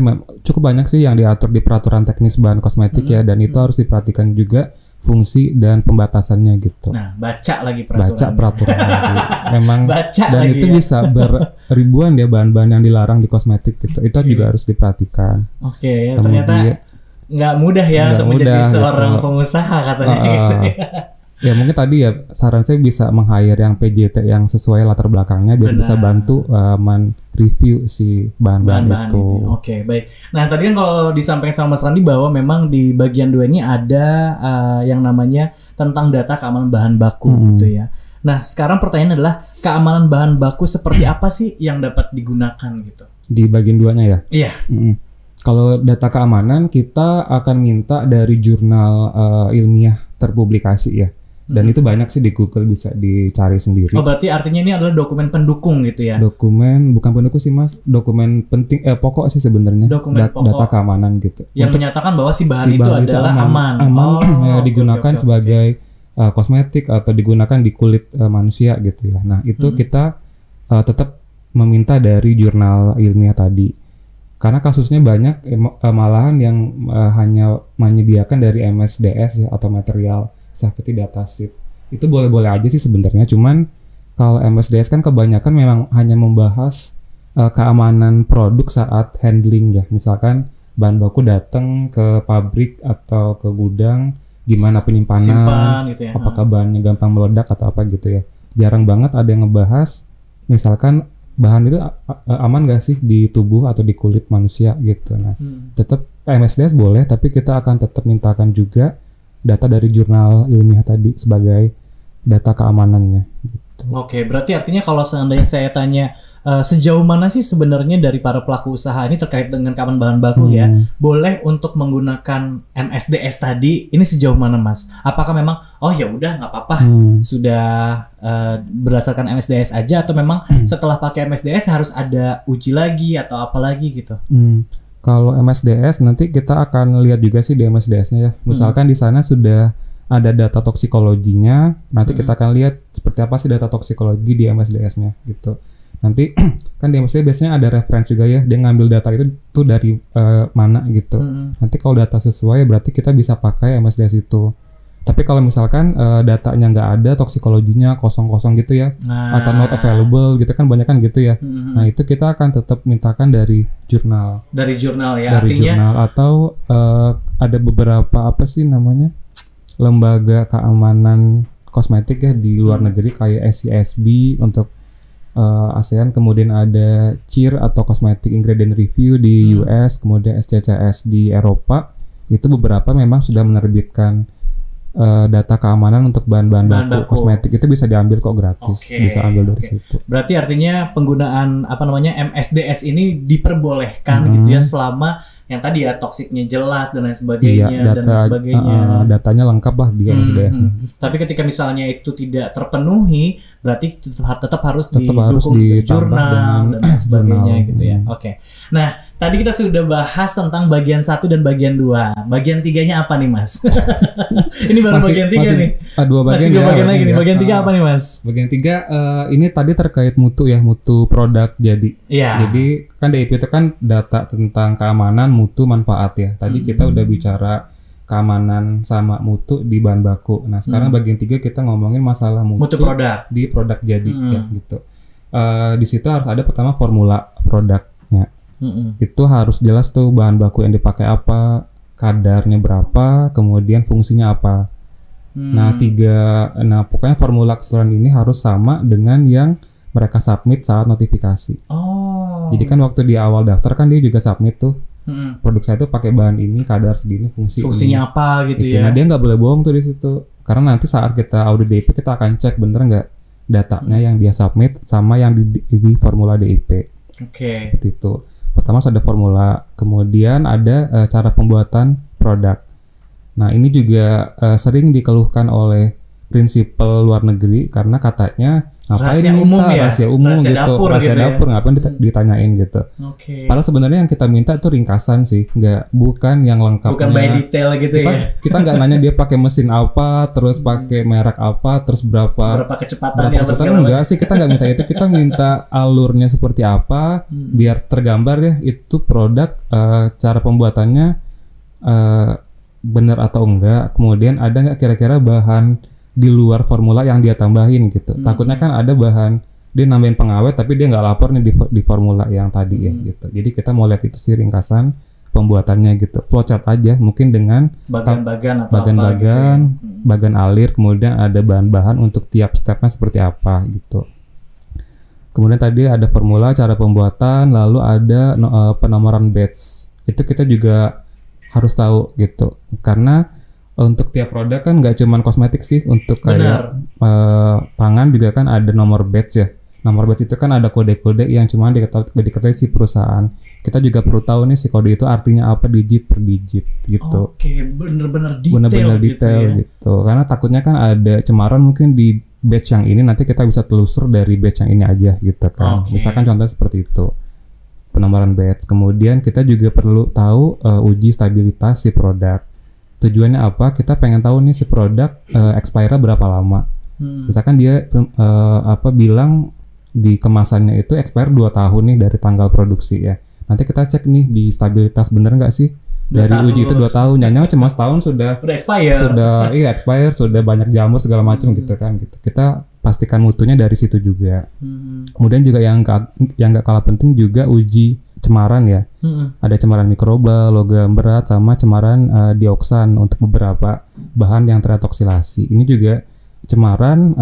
A: cukup banyak sih yang diatur di peraturan teknis bahan kosmetik ya, dan itu harus diperhatikan juga fungsi dan pembatasannya gitu.
B: Nah, baca lagi peraturan.
A: Baca peraturan lagi. Memang
B: baca
A: dan
B: lagi
A: itu
B: ya.
A: bisa beribuan ya bahan-bahan yang dilarang di kosmetik gitu. Itu juga harus diperhatikan.
B: Ya, ternyata nggak mudah ya untuk menjadi seorang pengusaha katanya gitu ya.
A: Ya mungkin tadi ya saran saya bisa meng-hire yang PJT yang sesuai latar belakangnya biar bisa bantu review si bahan-bahan itu.
B: Oke, baik. Nah tadi kan kalau disampaikan sama Mas Randi bahwa memang di bagian 2 ini ada yang namanya tentang data keamanan bahan baku gitu ya. Nah sekarang pertanyaannya adalah keamanan bahan baku seperti apa sih yang dapat digunakan gitu?
A: Di bagian 2-nya ya?
B: Iya.
A: Kalau data keamanan kita akan minta dari jurnal ilmiah terpublikasi ya. Dan itu banyak sih di Google, bisa dicari sendiri.
B: Oh, berarti artinya ini adalah dokumen pendukung gitu ya?
A: Dokumen bukan pendukung sih Mas, dokumen penting pokok sih sebenarnya.
B: Dokumen pokok.
A: Data keamanan gitu.
B: Yang menyatakan bahwa si bahan itu adalah aman.
A: Ya, digunakan sebagai kosmetik atau digunakan di kulit manusia gitu ya. Nah, itu kita tetap meminta dari jurnal ilmiah tadi. Karena kasusnya banyak malahan yang hanya menyediakan dari MSDS ya, atau material safety data sheet. Itu boleh-boleh aja sih sebenarnya, cuman kalau MSDS kan kebanyakan memang hanya membahas keamanan produk saat handling ya. Misalkan bahan baku datang ke pabrik atau ke gudang, gimana penyimpanan,
B: simpan, gitu ya.
A: Apakah bahannya gampang meledak atau apa gitu ya. Jarang banget ada yang ngebahas misalkan bahan itu aman gak sih di tubuh atau di kulit manusia gitu. Nah, tetap MSDS boleh, tapi kita akan tetap mintakan juga data dari jurnal ilmiah tadi sebagai data keamanannya gitu.
B: Oke, berarti artinya kalau seandainya saya tanya sejauh mana sih sebenarnya dari para pelaku usaha ini terkait dengan keamanan bahan baku ya, boleh untuk menggunakan MSDS tadi, ini sejauh mana Mas? Apakah memang oh ya udah nggak apa-apa sudah berdasarkan MSDS aja, atau memang setelah pakai MSDS harus ada uji lagi atau apa lagi gitu?
A: Kalau MSDS nanti kita akan lihat juga sih di MSDS-nya ya. Misalkan di sana sudah ada data toksikologinya, nanti kita akan lihat seperti apa sih data toksikologi di MSDS-nya gitu. Nanti kan di MSDS biasanya ada referensi juga ya, dia ngambil data itu tuh dari mana gitu. Nanti kalau data sesuai berarti kita bisa pakai MSDS itu. Tapi kalau misalkan datanya nggak ada, toksikologinya kosong-kosong gitu ya, atau not available gitu kan, banyak kan gitu ya. Nah itu kita akan tetap mintakan dari jurnal.
B: Dari jurnal ya,
A: dari
B: artinya
A: jurnal, atau ada beberapa apa sih namanya, lembaga keamanan kosmetik ya di luar negeri kayak SCSB untuk ASEAN, kemudian ada CIR atau Cosmetic Ingredient Review di US, kemudian SCCS di Eropa. Itu beberapa memang sudah menerbitkan data keamanan untuk bahan-bahan baku kosmetik. Itu bisa diambil kok gratis, bisa ambil dari situ.
B: Berarti artinya penggunaan apa namanya MSDS ini diperbolehkan gitu ya, selama yang tadi ya toksiknya jelas dan lain sebagainya, dan lain sebagainya.
A: Datanya lengkap lah di MSDS.
B: Tapi ketika misalnya itu tidak terpenuhi, berarti tetap harus didukung jurnal dan lain sebagainya gitu ya. Nah, tadi kita sudah bahas tentang bagian 1 dan bagian 2. Bagian 3-nya apa nih Mas? Ini baru bagian 3 nih.
A: Dua bagian,
B: masih bagian lagi nih. Bagian 3 apa nih Mas?
A: Bagian 3 ini tadi terkait mutu ya, mutu produk jadi. Jadi kan DIP itu kan data tentang keamanan, mutu, manfaat ya. Tadi kita udah bicara keamanan sama mutu di bahan baku. Nah sekarang bagian 3 kita ngomongin masalah mutu produk di produk jadi ya gitu. Di situ harus ada pertama formula produknya. Itu harus jelas tuh bahan baku yang dipakai apa, kadarnya berapa, kemudian fungsinya apa. Nah pokoknya formula keseluruhan ini harus sama dengan yang mereka submit saat notifikasi. Jadi kan waktu di awal daftar kan dia juga submit tuh, produk saya tuh pakai bahan ini, kadar segini, fungsinya
B: apa gitu ya.
A: Nah dia nggak boleh bohong tuh di situ, karena nanti saat kita audit DIP kita akan cek bener nggak datanya yang dia submit sama yang di formula DIP. Seperti itu. Pertama ada formula, kemudian ada cara pembuatan produk. Nah ini juga sering dikeluhkan oleh prinsipal luar negeri, karena katanya ngapain rahasia umum gitu, rahasia dapur ya? Ngapain ditanyain gitu. Padahal sebenarnya yang kita minta itu ringkasan sih, bukan yang lengkapnya.
B: Bukan by detail gitu ya.
A: Kita nggak nanya dia pakai mesin apa, terus pakai merek apa, terus berapa
B: kecepatan
A: enggak sih, kita nggak minta itu. Kita minta alurnya seperti apa, biar tergambar ya itu produk, cara pembuatannya benar atau enggak, kemudian ada nggak kira-kira bahan di luar formula yang dia tambahin gitu. Takutnya kan ada bahan dia nambahin pengawet tapi dia nggak lapor nih di formula yang tadi ya gitu. Jadi kita mau lihat itu sih ringkasan pembuatannya gitu. Flowchart aja mungkin dengan
B: bagian-bagian atau
A: bagian-bagian, bagian alir, kemudian ada bahan-bahan untuk tiap stepnya seperti apa gitu. Kemudian tadi ada formula, cara pembuatan, lalu ada penomoran batch. Itu kita juga harus tahu gitu. Karena untuk tiap produk kan nggak cuma kosmetik sih, untuk kayak pangan juga kan ada nomor batch ya. Nomor batch itu kan ada kode-kode yang cuma diketahui si perusahaan. Kita juga perlu tahu nih si kode itu artinya apa digit per digit gitu.
B: Oke, bener-bener detail,
A: Bener-bener detail gitu. Karena takutnya kan ada cemaran mungkin di batch yang ini, nanti kita bisa telusur dari batch yang ini aja gitu kan. Misalkan contohnya seperti itu. Penomoran batch. Kemudian kita juga perlu tahu uji stabilitas si produk. Tujuannya apa? Kita pengen tahu nih si produk expire berapa lama. Misalkan dia bilang di kemasannya itu expire 2 tahun nih dari tanggal produksi ya. Nanti kita cek nih di stabilitas bener nggak sih? Dari uji itu 2 tahun, nyanyi cuma setahun sudah
B: expire.
A: Expire, sudah banyak jamur segala macam gitu kan gitu. Kita pastikan mutunya dari situ juga. Kemudian juga yang nggak kalah penting juga uji cemaran ya. Ada cemaran mikroba, logam berat, sama cemaran dioksan untuk beberapa bahan yang teretoksilasi. Ini juga cemaran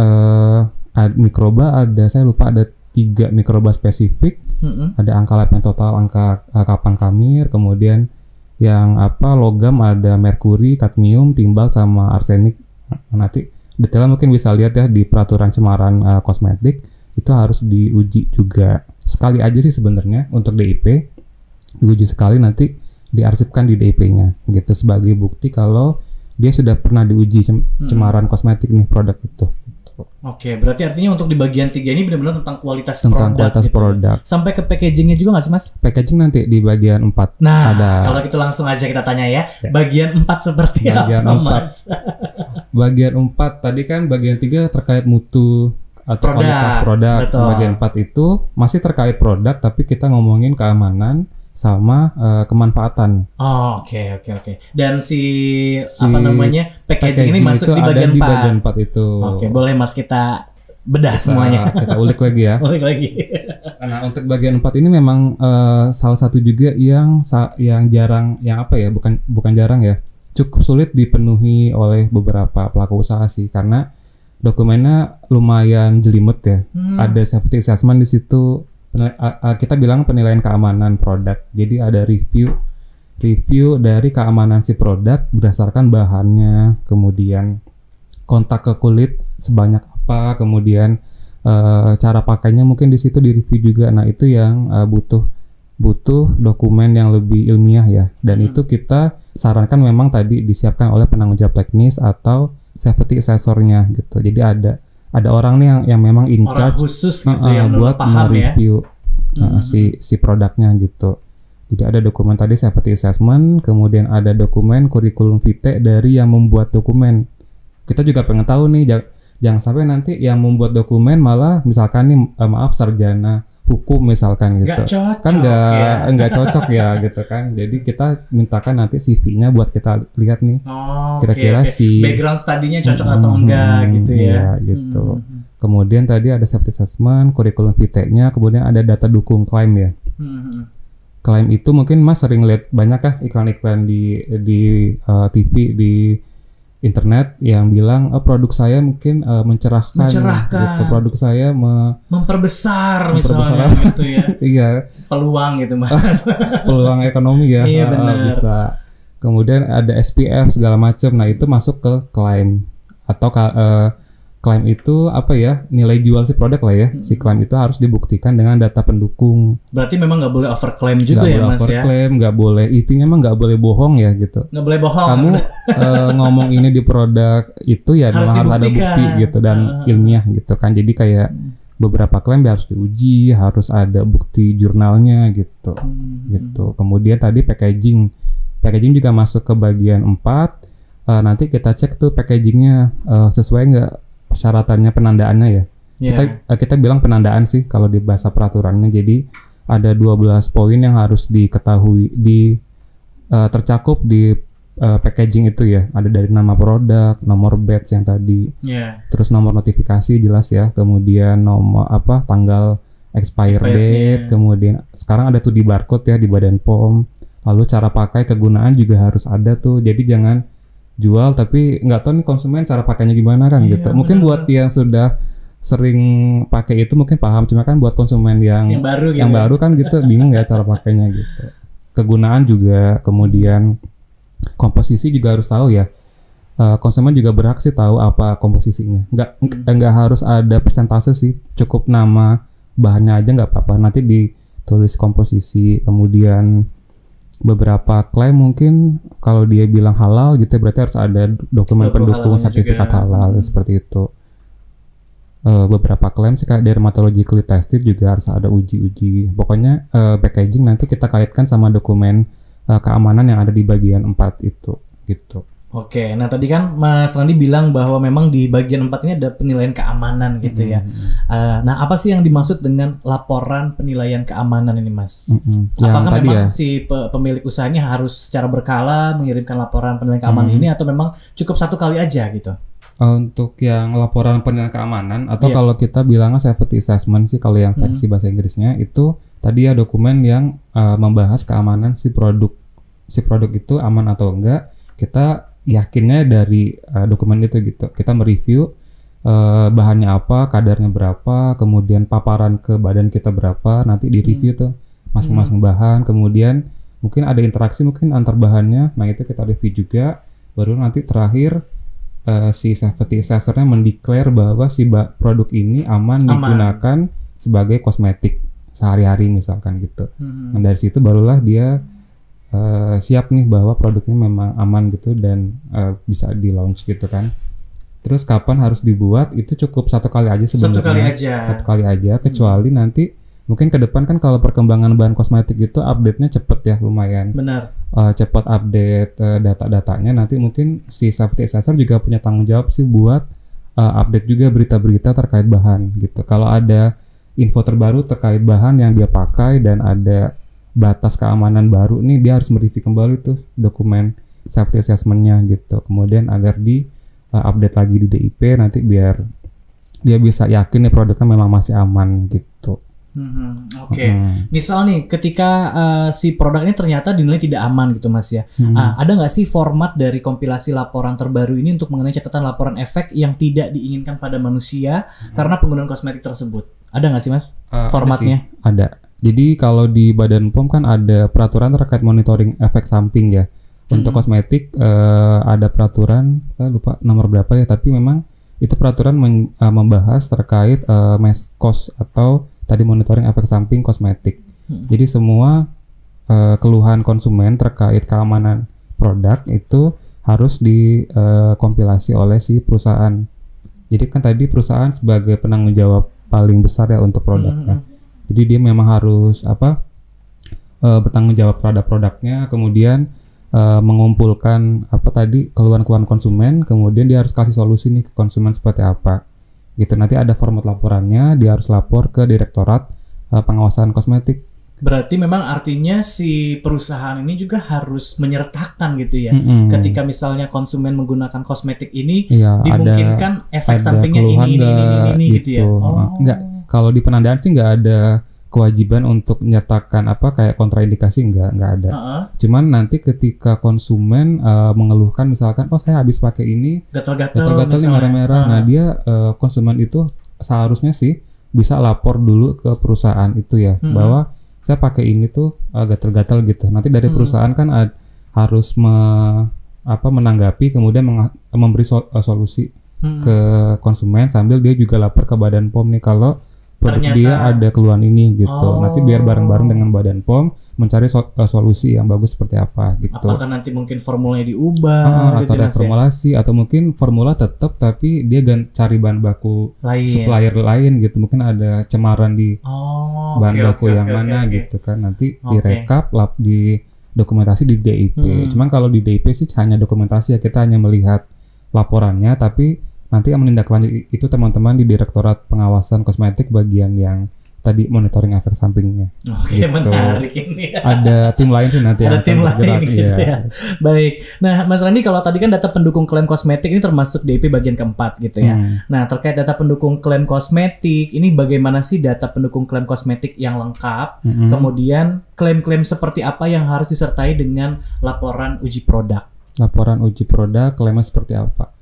A: mikroba saya lupa ada 3 mikroba spesifik. Ada angka lab yang total, angka kapang kamir, kemudian yang logam ada merkuri, kadmium, timbal sama arsenik. Nanti detailnya mungkin bisa lihat ya di peraturan cemaran kosmetik, itu harus diuji juga. Sekali aja sih sebenarnya untuk DIP, diuji sekali, nanti diarsipkan di DIP-nya gitu sebagai bukti kalau dia sudah pernah diuji cemaran kosmetik nih produk itu.
B: Oke, berarti artinya untuk di bagian 3 ini benar-benar tentang kualitas
A: produk.
B: Sampai ke packagingnya juga nggak sih, Mas?
A: Packaging nanti di bagian 4.
B: Nah, kalau gitu langsung aja kita tanya ya. Bagian 4 seperti
A: bagian
B: apa,
A: 4.
B: Mas?
A: Bagian 4 tadi kan bagian 3 terkait mutu atau kualitas produk.
B: Betul.
A: Bagian 4 itu masih terkait produk, tapi kita ngomongin keamanan sama kemanfaatan.
B: Oke. Dan packaging ini masuk di bagian 4.
A: Di bagian 4 itu.
B: Oke, boleh Mas kita bedah semuanya.
A: Kita ulik lagi ya.
B: Ulik lagi.
A: Nah, untuk bagian 4 ini memang salah satu juga yang jarang, bukan jarang ya. Cukup sulit dipenuhi oleh beberapa pelaku usaha sih, karena dokumennya lumayan jelimet ya. Ada safety assessment di situ. Kita bilang penilaian keamanan produk. Jadi ada review dari keamanan si produk berdasarkan bahannya, kemudian kontak ke kulit sebanyak apa, kemudian cara pakainya mungkin di situ di review juga. Nah, itu yang butuh dokumen yang lebih ilmiah ya. Dan itu kita sarankan memang tadi disiapkan oleh penanggung jawab teknis atau safety assessor-nya gitu. Jadi ada orang nih yang memang in charge
B: khusus gitu yang
A: buat mereview si produknya gitu. Jadi ada dokumen tadi safety assessment, kemudian ada dokumen kurikulum vitae dari yang membuat dokumen. Kita juga pengen tahu nih, jangan sampai nanti yang membuat dokumen malah misalkan nih sarjana hukum misalkan gitu. Nggak cocok ya gitu kan. Jadi kita mintakan nanti CV-nya buat kita lihat nih. Kira-kira si
B: background studinya cocok atau enggak gitu ya.
A: Gitu. Kemudian tadi ada safety assessment, kurikulum vitae-nya, kemudian ada data dukung klaim ya. Klaim itu mungkin Mas sering lihat banyak kah iklan-iklan di TV, di internet yang bilang produk saya mungkin mencerahkan gitu. Produk saya memperbesar
B: misalnya gitu ya.
A: Iya.
B: Peluang gitu Mas.
A: Peluang ekonomi ya.
B: Iya,
A: bisa. Kemudian ada SPF segala macam. Nah, itu masuk ke klaim atau klaim itu nilai jual si produk lah ya. Si klaim itu harus dibuktikan dengan data pendukung.
B: Berarti memang nggak boleh overclaim juga ya Mas ya?
A: Nggak boleh, intinya memang nggak boleh bohong ya gitu.
B: Nggak boleh bohong.
A: Kamu ngomong ini di produk itu ya memang harus ada bukti gitu dan ilmiah gitu kan. Jadi kayak beberapa klaim harus diuji, harus ada bukti jurnalnya gitu. Gitu. Kemudian tadi packaging juga masuk ke bagian 4. Nanti kita cek tuh packagingnya sesuai nggak persyaratannya penandaannya ya. Kita bilang penandaan sih kalau di bahasa peraturannya. Jadi ada 12 poin yang harus diketahui tercakup di packaging itu ya. Ada dari nama produk, nomor batch yang tadi, terus nomor notifikasi jelas ya, kemudian nomor tanggal expire date, kemudian sekarang ada tuh di barcode ya di Badan POM. Lalu cara pakai, kegunaan juga harus ada tuh. Jadi jangan jual tapi nggak tahu nih konsumen cara pakainya gimana kan gitu. Mungkin buat yang sudah sering pakai itu mungkin paham, cuma kan buat konsumen yang baru kan gitu bingung ya cara pakainya gitu. Kegunaan juga, kemudian komposisi juga harus tahu ya. konsumen juga berhak sih tahu apa komposisinya. Nggak harus ada persentase sih, cukup nama bahannya aja nggak apa-apa. Nanti ditulis komposisi, kemudian beberapa klaim mungkin kalau dia bilang halal gitu berarti harus ada dokumen pendukung sertifikat halal seperti itu. Beberapa klaim sih kayak dermatologically tested juga harus ada uji-uji. Pokoknya packaging nanti kita kaitkan sama dokumen keamanan yang ada di bagian 4 itu gitu.
B: Oke, nah tadi kan Mas Randi bilang bahwa memang di bagian 4 ini ada penilaian keamanan gitu ya. Nah, apa sih yang dimaksud dengan laporan penilaian keamanan ini, Mas? Apakah memang si pemilik usahanya harus secara berkala mengirimkan laporan penilaian keamanan ini atau memang cukup satu kali aja gitu?
A: Untuk yang laporan penilaian keamanan atau kalau kita bilangnya safety assessment sih kalau yang versi bahasa Inggrisnya itu tadi ya dokumen yang membahas keamanan si produk itu aman atau enggak. Kita yakinnya dari dokumen itu gitu. Kita mereview bahannya apa, kadarnya berapa, kemudian paparan ke badan kita berapa, nanti di review tuh masing-masing bahan, kemudian mungkin ada interaksi mungkin antar bahannya, nah itu kita review juga, baru nanti terakhir si safety assessor-nya mendeklar bahwa si produk ini aman digunakan sebagai kosmetik sehari-hari misalkan gitu. Dan dari situ barulah dia siap nih bahwa produknya memang aman gitu dan bisa di launch gitu kan. Terus kapan harus dibuat itu cukup satu kali aja sebenarnya. Satu kali aja kecuali nanti mungkin ke depan kan kalau perkembangan bahan kosmetik itu update-nya cepet ya lumayan.
B: Benar.
A: Cepet update data-datanya, nanti mungkin si safety assessor juga punya tanggung jawab sih buat update juga berita-berita terkait bahan gitu. Kalau ada info terbaru terkait bahan yang dia pakai dan ada batas keamanan baru nih, dia harus mereview kembali tuh dokumen safety assessment-nya gitu. Kemudian agar di update lagi di DIP nanti biar dia bisa yakin nih produknya memang masih aman gitu.
B: Oke. Misal nih ketika si produk ini ternyata dinilai tidak aman gitu Mas ya. Ada nggak sih format dari kompilasi laporan terbaru ini untuk mengenai catatan laporan efek yang tidak diinginkan pada manusia karena penggunaan kosmetik tersebut? Ada nggak sih Mas formatnya?
A: Ada. Jadi kalau di Badan POM kan ada peraturan terkait monitoring efek samping ya. Untuk kosmetik ada peraturan, saya lupa nomor berapa ya, tapi memang itu peraturan membahas terkait MESKOS atau tadi monitoring efek samping kosmetik. Jadi semua keluhan konsumen terkait keamanan produk itu harus dikompilasi oleh si perusahaan. Jadi kan tadi perusahaan sebagai penanggung jawab paling besar ya untuk produknya. Jadi dia memang harus bertanggung jawab terhadap produknya, kemudian mengumpulkan keluhan-keluhan konsumen, kemudian dia harus kasih solusi nih ke konsumen seperti apa. Gitu, nanti ada format laporannya, dia harus lapor ke Direktorat Pengawasan Kosmetik.
B: Berarti memang artinya si perusahaan ini juga harus menyertakan gitu ya. Ketika misalnya konsumen menggunakan kosmetik ini, dimungkinkan efek sampingnya ini gitu ya.
A: Enggak, kalau di penandaan sih nggak ada kewajiban untuk menyertakan kayak kontraindikasi, nggak ada. Cuman nanti ketika konsumen mengeluhkan misalkan saya habis pakai ini gatal-gatal nih merah-merah, nah dia konsumen itu seharusnya sih bisa lapor dulu ke perusahaan itu ya, bahwa saya pakai ini tuh gatal-gatal gitu. Nanti dari perusahaan kan harus menanggapi kemudian memberi solusi ke konsumen sambil dia juga lapor ke Badan POM nih kalau produk dia ada keluhan ini gitu. Nanti biar bareng-bareng dengan Badan POM mencari solusi yang bagus seperti apa gitu.
B: Apakah nanti mungkin formulanya diubah
A: atau reformulasi atau mungkin formula tetap tapi dia cari bahan baku supplier lain gitu. Mungkin ada cemaran di bahan baku yang mana gitu kan. Nanti direkap di dokumentasi di DIP. Cuman kalau di DIP sih hanya dokumentasi ya, kita hanya melihat laporannya, tapi nanti yang menindaklanjuti itu teman-teman di Direktorat Pengawasan Kosmetik bagian yang tadi monitoring efek sampingnya.
B: Oke, gitu. Menarik ini.
A: Ada tim lain sih nanti
B: yang tim lain gitu ya. Baik. Nah, Mas Randi, kalau tadi kan data pendukung klaim kosmetik ini termasuk DIP bagian keempat gitu ya. Nah, terkait data pendukung klaim kosmetik, ini bagaimana sih data pendukung klaim kosmetik yang lengkap? Kemudian klaim-klaim seperti apa yang harus disertai dengan laporan uji produk?
A: Laporan uji produk, klaimnya seperti apa?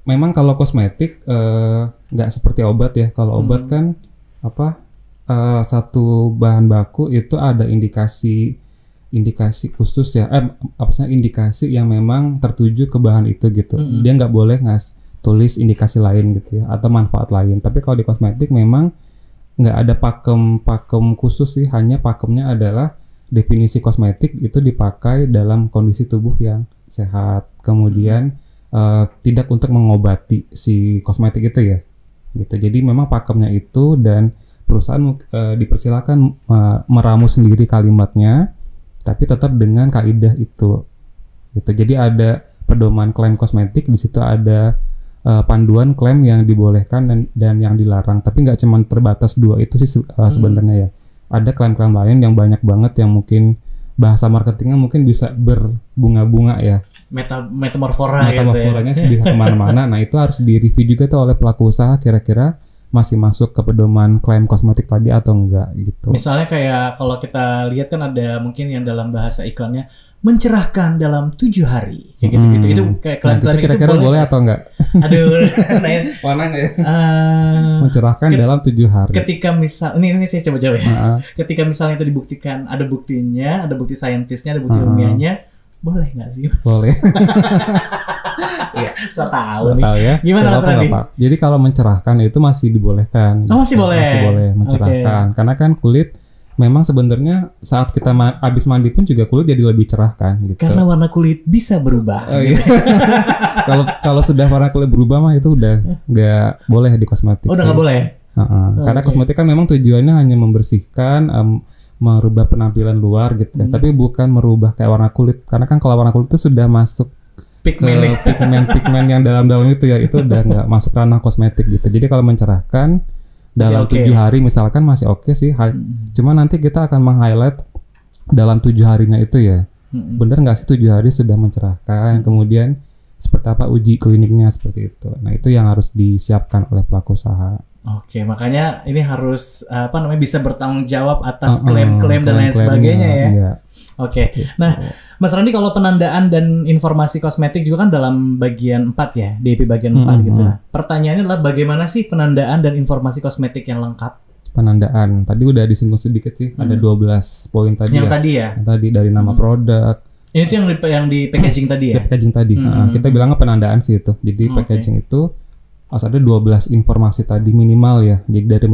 A: Memang kalau kosmetik nggak seperti obat ya. Kalau obat kan satu bahan baku itu ada indikasi indikasi khusus ya, indikasi yang memang tertuju ke bahan itu gitu. Dia nggak boleh tulis indikasi lain gitu ya, atau manfaat lain. Tapi kalau di kosmetik memang nggak ada pakem khusus sih, hanya pakemnya adalah definisi kosmetik itu dipakai dalam kondisi tubuh yang sehat, kemudian tidak untuk mengobati si kosmetik itu ya, gitu. Jadi memang pakemnya itu, dan perusahaan dipersilakan meramu sendiri kalimatnya, tapi tetap dengan kaidah itu, gitu. Jadi ada pedoman klaim kosmetik, di situ ada panduan klaim yang dibolehkan dan yang dilarang. Tapi nggak cuma terbatas dua itu sih sebenarnya ya. Ada klaim-klaim lain yang banyak banget yang mungkin bahasa marketingnya mungkin bisa berbunga-bunga ya. Metamorforanya
B: gitu ya.
A: Bisa kemana-mana. Nah itu harus direview juga tuh oleh pelaku usaha, kira-kira masih masuk ke pedoman klaim kosmetik tadi atau enggak gitu.
B: Misalnya kayak kalau kita lihat kan ada mungkin yang dalam bahasa iklannya mencerahkan dalam 7 hari kayak gitu-gitu. Itu kayak klaim-klaim itu
A: kira-kira boleh atau enggak?
B: Aduh,
A: mana ya? Mencerahkan dalam 7 hari.
B: Ketika misal ini saya coba-coba ya. Ketika misalnya itu dibuktikan, ada buktinya, ada bukti saintisnya, ada bukti ilmiahnya, boleh nggak sih?
A: Boleh.
B: Ya, saya tahu nih.
A: Ya.
B: Gimana Mas Randy?
A: Jadi kalau mencerahkan itu masih dibolehkan.
B: Oh, masih boleh.
A: Masih boleh mencerahkan. Okay. Karena kan kulit memang sebenarnya saat kita habis mandi pun juga kulit jadi lebih cerah kan gitu.
B: Karena warna kulit bisa berubah.
A: Oh, iya. Kalau sudah warna kulit berubah mah itu udah nggak boleh di kosmetik.
B: Oh, udah nggak boleh.
A: Karena kosmetik kan memang tujuannya hanya membersihkan, merubah penampilan luar gitu ya. Tapi bukan merubah kayak warna kulit. Karena kan kalau warna kulit itu sudah masuk pigmen yang dalam itu ya, itu udah nggak masuk ranah kosmetik gitu. Jadi kalau mencerahkan dalam 7 hari misalkan masih oke sih. Cuma nanti kita akan meng-highlight dalam 7 harinya itu ya. Bener nggak sih 7 hari sudah mencerahkan? Kemudian seperti apa uji kliniknya seperti itu. Nah itu yang harus disiapkan oleh pelaku usaha.
B: Oke, makanya ini harus bisa bertanggung jawab atas klaim-klaim dan lain sebagainya ya.
A: Iya.
B: Oke. Nah, Mas Randy, kalau penandaan dan informasi kosmetik juga kan dalam bagian 4 ya, DIP bagian 4 gitu lah. Pertanyaannya adalah bagaimana sih penandaan dan informasi kosmetik yang lengkap?
A: Penandaan, tadi udah disinggung sedikit sih, ada 12 poin tadi
B: yang tadi ya.
A: Yang tadi dari nama produk.
B: Ini tuh yang di packaging tadi ya?
A: Packaging tadi. Kita bilangnya penandaan sih itu. Jadi packaging itu harus ada 12 informasi tadi minimal ya. Jadi dari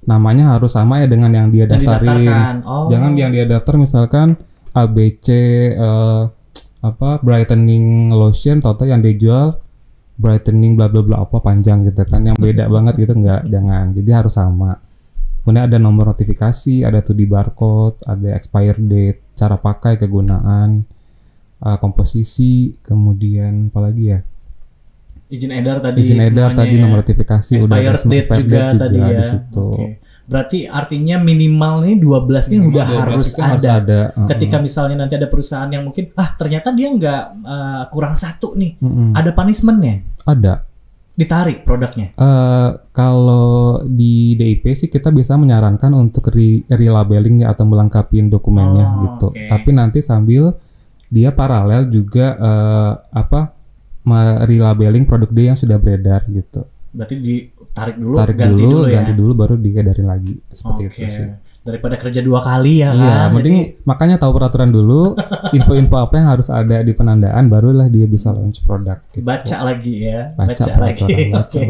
A: namanya harus sama ya dengan yang dia daftarin. Jangan yang dia daftar misalkan ABC brightening lotion, atau yang dia jual brightening bla bla bla apa panjang gitu kan, yang beda banget gitu, jangan. Jadi harus sama. Kemudian ada nomor notifikasi, ada tuh di barcode, ada expire date, cara pakai, kegunaan, komposisi, kemudian apa lagi ya?
B: Izin edar tadi
A: nomor notifikasi,
B: udah
A: date
B: juga tadi ya.
A: Di situ.
B: Okay. Berarti artinya minimal nih 12 ini udah harus ada. Ketika misalnya nanti ada perusahaan yang mungkin ternyata dia nggak kurang satu nih, ada punishment-nya?
A: Ada.
B: Ditarik produknya?
A: Kalau di DIP sih kita bisa menyarankan untuk relabeling ya, atau melengkapi dokumennya gitu. Okay. Tapi nanti sambil dia paralel juga relabeling produk dia yang sudah beredar gitu.
B: Berarti ditarik dulu, ganti dulu
A: baru diedarin lagi seperti itu sih.
B: Daripada kerja 2 kali ya kan.
A: Iya, mending makanya tahu peraturan dulu, info-info apa yang harus ada di penandaan, barulah dia bisa launch produk. Gitu.
B: Baca lagi ya, baca
A: lagi. Baca.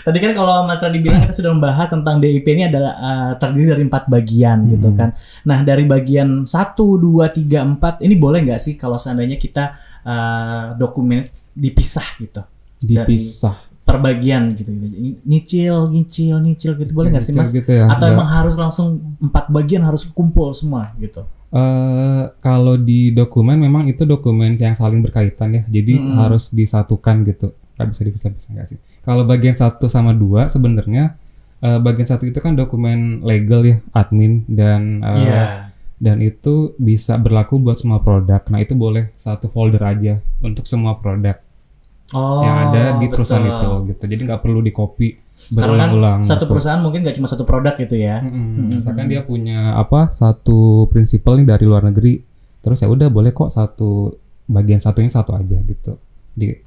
B: Tadi kan kalau Mas Randy bilang kita sudah membahas tentang DIP ini adalah terdiri dari 4 bagian gitu kan. Nah dari bagian 1, 2, 3, 4 ini boleh nggak sih kalau seandainya kita dokumen dipisah gitu?
A: Dipisah.
B: Per bagian gitu. Nyicil gitu, boleh nggak sih Mas?
A: Gitu ya,
B: atau emang harus langsung 4 bagian harus kumpul semua gitu?
A: Kalau di dokumen memang itu dokumen yang saling berkaitan ya, jadi harus disatukan gitu. Nggak bisa dipisah-pisah nggak sih? Kalau bagian 1 sama 2 sebenarnya bagian 1 itu kan dokumen legal ya, admin, dan itu bisa berlaku buat semua produk. Nah itu boleh satu folder aja untuk semua produk yang ada di perusahaan itu gitu. Jadi nggak perlu di copy berulang-ulang.
B: Karena satu perusahaan mungkin nggak cuma satu produk gitu ya.
A: Misalkan dia punya satu prinsipal nih dari luar negeri, terus ya udah boleh kok bagian satunya satu aja gitu.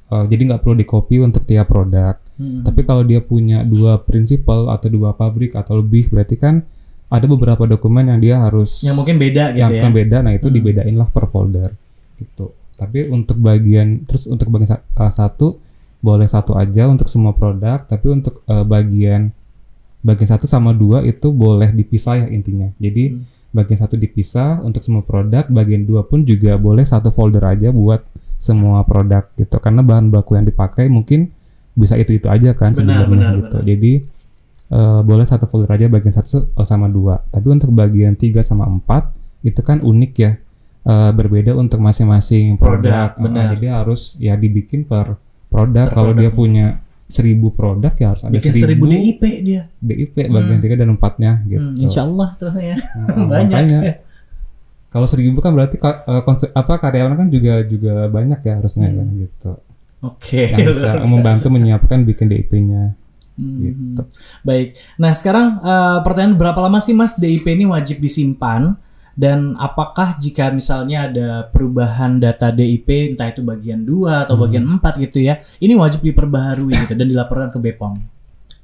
A: Jadi nggak perlu di copy untuk tiap produk. Tapi kalau dia punya 2 prinsipal atau 2 pabrik atau lebih, berarti kan ada beberapa dokumen yang dia harus
B: yang mungkin beda gitu
A: yang
B: ya.
A: kan beda, nah itu dibedain lah per folder gitu. Tapi untuk bagian satu boleh satu aja untuk semua produk, tapi untuk bagian 1 sama 2 itu boleh dipisah ya intinya. Jadi bagian 1 dipisah untuk semua produk, bagian 2 pun juga boleh satu folder aja buat semua produk gitu. Karena bahan baku yang dipakai mungkin bisa itu aja kan sebenarnya gitu. Jadi boleh satu folder aja bagian 1 sama 2. Tapi untuk bagian 3 sama 4 itu kan unik ya. Berbeda untuk masing-masing produk.
B: Benar.
A: Jadi harus ya dibikin per produk. Kalau dia punya 1000 produk ya harus ada
B: bikin 1000 DIP dia.
A: DIP bagian 3 dan 4-nya gitu.
B: Insya Allah tuh ya.
A: Banyak. Makanya, kalau 1000 kan berarti karyawan kan juga banyak ya harusnya kan gitu.
B: Oke.
A: Yang bisa membantu menyiapkan bikin DIP-nya. Gitu.
B: Baik. Nah sekarang pertanyaan, berapa lama sih Mas DIP ini wajib disimpan? Dan apakah jika misalnya ada perubahan data DIP, entah itu bagian 2 atau bagian 4 gitu ya, ini wajib diperbaharui gitu dan dilaporkan ke BPOM?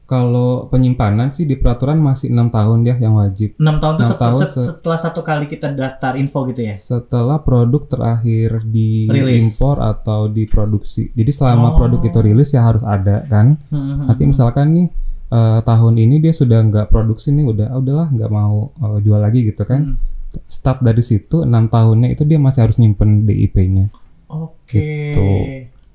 A: Kalau penyimpanan sih di peraturan masih 6 tahun ya yang wajib.
B: 6 tahun itu setelah satu kali kita daftar info gitu ya?
A: Setelah produk terakhir diimpor atau diproduksi. Jadi selama produk itu rilis ya harus ada kan. Tapi misalkan nih tahun ini dia sudah nggak produksi nih, udahlah nggak mau jual lagi gitu kan. Start dari situ 6 tahunnya itu dia masih harus nyimpen DIP-nya.
B: Oke.
A: Gitu.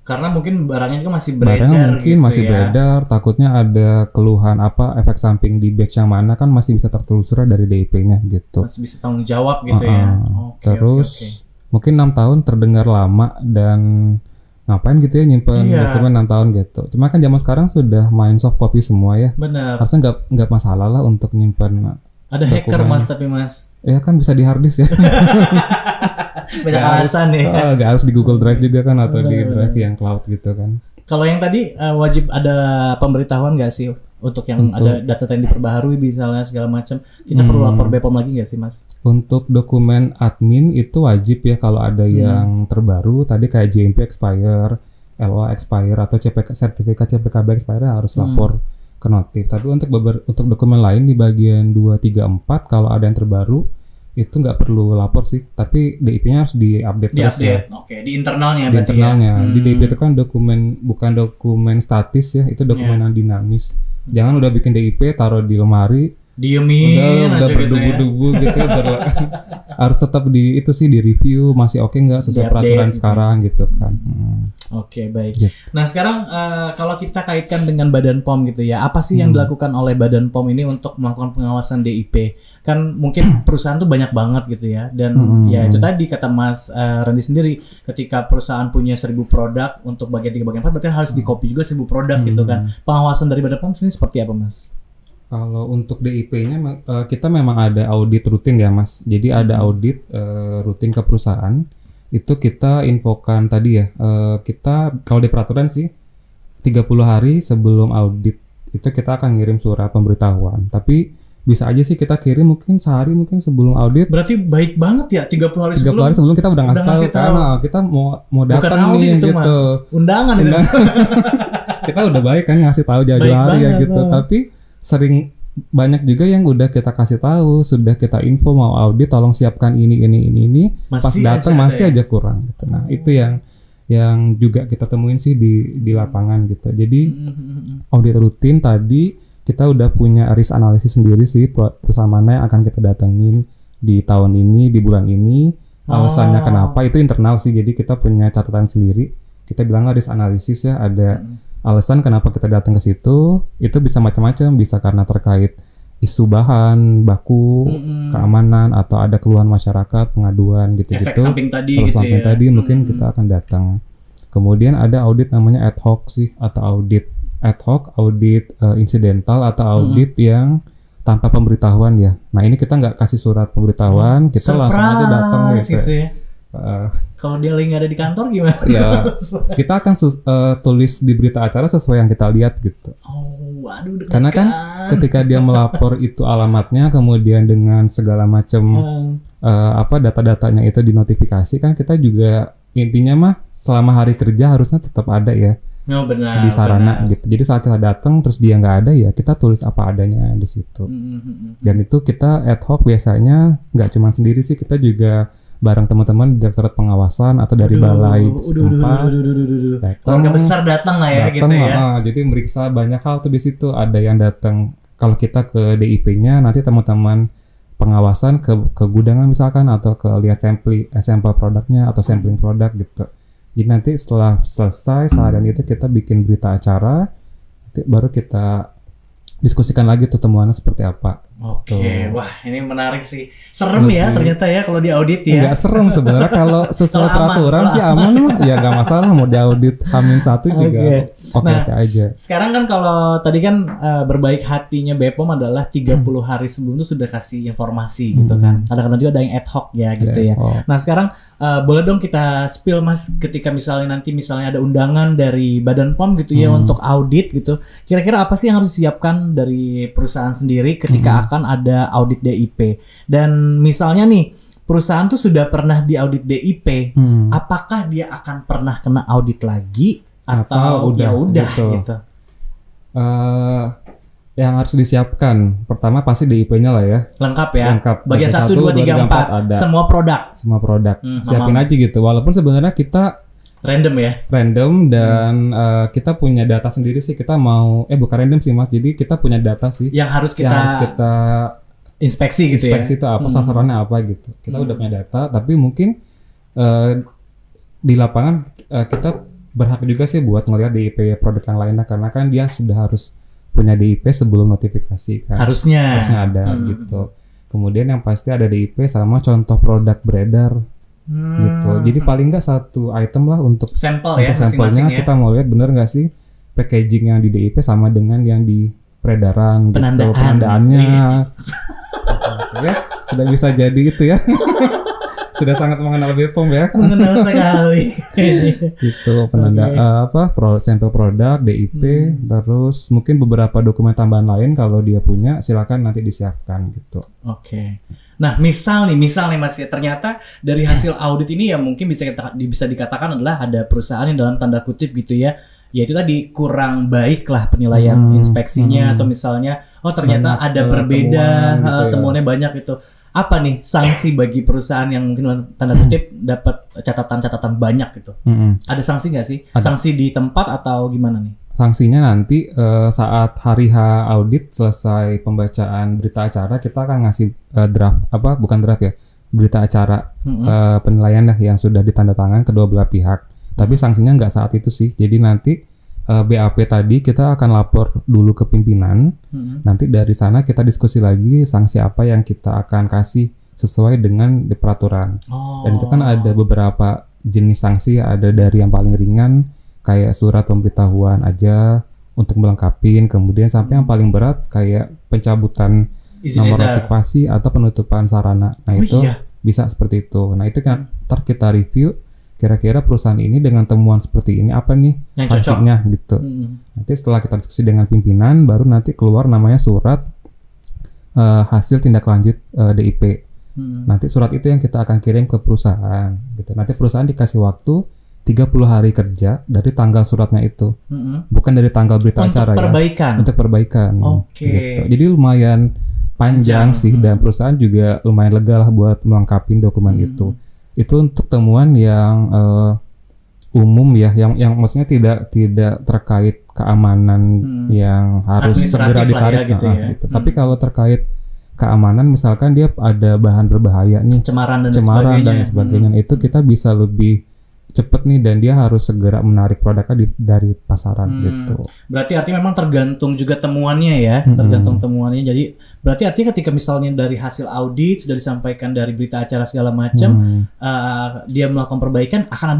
B: Karena mungkin barangnya juga masih beredar.
A: Barang mungkin
B: gitu
A: masih beredar, takutnya ada keluhan efek samping di batch yang mana kan masih bisa tertelusur dari DIP-nya gitu.
B: Masih bisa tanggung jawab gitu ya.
A: Terus mungkin 6 tahun terdengar lama dan ngapain gitu ya nyimpen dokumen 6 tahun gitu. Cuma kan zaman sekarang sudah main soft copy semua ya.
B: Benar.
A: Harusnya nggak masalah lah untuk nyimpen.
B: Ada hacker Mas, tapi Mas.
A: Ya kan bisa di hard disk ya.
B: Banyak alasan ya.
A: Gak harus di Google Drive juga kan atau di Drive yang cloud gitu kan.
B: Kalau yang tadi wajib ada pemberitahuan nggak sih untuk yang ada data yang diperbaharui misalnya segala macam, kita perlu lapor BPOM lagi nggak sih Mas?
A: Untuk dokumen admin itu wajib ya kalau ada yang terbaru tadi kayak JMP expire, LOA expire atau sertifikat CPKB expire harus lapor ke notif. Tapi untuk dokumen lain di bagian 2, 3, 4 kalau ada yang terbaru itu nggak perlu lapor sih, tapi DIP-nya harus diupdate terus ya.
B: Oke, di internalnya
A: di
B: berarti
A: internalnya.
B: ya.
A: Di DIP itu kan bukan dokumen statis ya, itu dokumen yang dinamis. Jangan udah bikin DIP taruh di lemari,
B: diemin
A: udah berdebu-debu gitu harus tetap di review masih oke nggak sesuai peraturan sekarang gitu kan.
B: Oke, baik. Nah sekarang kalau kita kaitkan dengan Badan POM gitu ya, apa sih yang dilakukan oleh Badan POM ini untuk melakukan pengawasan DIP? Kan mungkin perusahaan tuh banyak banget gitu ya, dan ya itu tadi kata Mas Randy sendiri, ketika perusahaan punya 1000 produk untuk bagian 3 bagian 4 berarti harus di copy juga 1000 produk gitu kan. Pengawasan dari Badan POM ini seperti apa Mas?
A: Kalau untuk DIP-nya kita memang ada audit rutin ya Mas. Jadi ada audit rutin ke perusahaan. Itu kita infokan tadi ya. Kita kalau di peraturan sih 30 hari sebelum audit itu kita akan ngirim surat pemberitahuan. Tapi bisa aja sih kita kirim mungkin sehari mungkin sebelum audit.
B: Berarti baik banget ya 30 hari sebelum.
A: 30 hari sebelum kita udah ngasih tahu karena kita mau datang nih gitu.
B: Undangan itu.
A: Kita udah baik kan ngasih tahu jauh-jauh hari ya gitu. Tapi sering banyak juga yang udah kita kasih tahu, sudah kita info mau audit, tolong siapkan ini. Pas datang masih aja kurang gitu. Nah, itu yang juga kita temuin sih di lapangan gitu. Jadi audit rutin tadi kita udah punya risk analysis sendiri sih perusahaan mana yang akan kita datengin di tahun ini, di bulan ini. Alasannya kenapa itu internal sih. Jadi kita punya catatan sendiri. Kita bilang risk analysis ya, ada alasan kenapa kita datang ke situ. Itu bisa macam-macam, bisa karena terkait isu bahan baku, keamanan, atau ada keluhan masyarakat, pengaduan gitu-gitu.
B: Efek samping tadi
A: gitu ya. Tadi mungkin kita akan datang. Kemudian ada audit namanya ad hoc sih, atau audit ad hoc, audit incidental, atau audit yang tanpa pemberitahuan ya. Nah ini kita nggak kasih surat pemberitahuan, kita langsung aja datang gitu ya.
B: Kalau dia lagi nggak ada di kantor gimana?
A: Ya, kita akan tulis di berita acara sesuai yang kita lihat gitu.
B: Oh, waduh.
A: Karena kan ketika dia melapor itu alamatnya, kemudian dengan segala macam data-datanya itu dinotifikasi kan, kita juga intinya mah selama hari kerja harusnya tetap ada ya
B: Oh, benar.
A: di sarana gitu. Jadi saat kita datang terus dia nggak ada ya kita tulis apa adanya di situ. Dan itu kita ad hoc biasanya nggak cuma sendiri sih, kita juga bareng teman-teman di Direktorat Pengawasan atau dari balai setempat.
B: Keluarga besar datang lah ya gitu ya.
A: Jadi meriksa banyak hal tuh di situ. Ada yang datang kalau kita ke DIP-nya, nanti teman-teman pengawasan ke gudangan misalkan atau ke lihat sampel produknya atau sampling produk gitu. Jadi nanti setelah selesai seharian itu kita bikin berita acara, nanti baru kita diskusikan lagi tuh temuannya seperti apa.
B: Oke, wah ini menarik sih. Serem ya ternyata ya kalau di audit ya.
A: Enggak serem sebenarnya kalau sesuai peraturan sih aman mah. Ya nggak masalah mau di audit H-1 juga oke aja.
B: Sekarang kan kalau tadi kan berbaik hatinya BPOM adalah 30 hari sebelum itu sudah kasih informasi gitu kan. Kadang-kadang juga ada yang ad hoc ya gitu ya. Nah sekarang boleh dong kita spill Mas, ketika misalnya ada undangan dari Badan POM gitu ya untuk audit gitu. Kira-kira apa sih yang harus disiapkan dari perusahaan sendiri ketika akan ada audit DIP? Dan misalnya nih perusahaan tuh sudah pernah diaudit DIP, apakah dia akan pernah kena audit lagi atau ya udah gitu?
A: Yang harus disiapkan pertama pasti DIP-nya lah ya.
B: Lengkap ya.
A: Lengkap.
B: Bagian 1, 2, 3, 4
A: ada.
B: Semua produk.
A: Siapin aja gitu. Walaupun sebenarnya kita
B: random ya.
A: Random dan kita punya data sendiri sih. Kita mau bukan random sih Mas. Jadi kita punya data sih
B: yang harus kita inspeksi gitu ya.
A: Inspeksi itu apa, sasarannya apa gitu. Kita udah punya data, tapi mungkin di lapangan kita berhak juga sih buat ngelihat DIP produk yang lainnya, karena kan dia sudah harus punya DIP sebelum notifikasi kan.
B: Harusnya
A: ada gitu. Kemudian yang pasti ada DIP sama contoh produk beredar gitu. Jadi paling nggak satu item lah untuk sampelnya kita mau lihat bener nggak sih packaging yang di DIP sama dengan yang di peredaran gitu, penandaannya. Ya, sudah bisa jadi gitu ya. Sudah sangat mengenal BPOM ya.
B: Mengenal sekali.
A: Gitu sampel produk DIP, terus mungkin beberapa dokumen tambahan lain kalau dia punya silakan nanti disiapkan gitu.
B: Oke. Nah, misal nih Mas ya, ternyata dari hasil audit ini ya mungkin bisa dikatakan adalah ada perusahaan yang dalam tanda kutip gitu ya, yaitu tadi kurang baik lah penilaian inspeksinya atau misalnya ternyata banyak, ada berbeda temuannya banyak itu. Apa nih sanksi bagi perusahaan yang mungkin dalam tanda kutip dapat catatan banyak gitu? Ada sanksi nggak sih? Ada. Sanksi di tempat atau gimana nih?
A: Sanksinya nanti saat hari H audit selesai pembacaan berita acara, kita akan ngasih berita acara penilaian yang sudah ditandatangan kedua belah pihak. Tapi sanksinya nggak saat itu sih. Jadi nanti BAP tadi kita akan lapor dulu ke pimpinan. Nanti dari sana kita diskusi lagi sanksi apa yang kita akan kasih sesuai dengan di peraturan. Dan itu kan ada beberapa jenis sanksi, ada dari yang paling ringan kayak surat pemberitahuan aja untuk melengkapin, kemudian sampai yang paling berat kayak pencabutan nomor notifikasi atau penutupan sarana. Nah itu bisa seperti itu. Nah itu kan ntar kita review kira-kira perusahaan ini dengan temuan seperti ini apa nih sanksinya gitu. Nanti setelah kita diskusi dengan pimpinan baru nanti keluar namanya surat hasil tindak lanjut DIP. Nanti surat itu yang kita akan kirim ke perusahaan gitu. Nanti perusahaan dikasih waktu 30 hari kerja dari tanggal suratnya itu. Bukan dari tanggal berita acara untuk perbaikan. Gitu. Jadi lumayan panjang sih dan perusahaan juga lumayan lega lah buat melengkapi dokumen itu. Itu untuk temuan yang umum ya, yang maksudnya tidak terkait keamanan yang harus segera ditarik
B: gitu ya.
A: Gitu. Tapi kalau terkait keamanan misalkan dia ada bahan berbahaya nih, cemaran dan sebagainya, itu kita bisa lebih cepet nih dan dia harus segera menarik produknya dari pasaran gitu.
B: Berarti artinya memang tergantung juga temuannya ya, tergantung temuannya. Jadi berarti artinya ketika misalnya dari hasil audit sudah disampaikan dari berita acara segala macam, dia melakukan perbaikan akan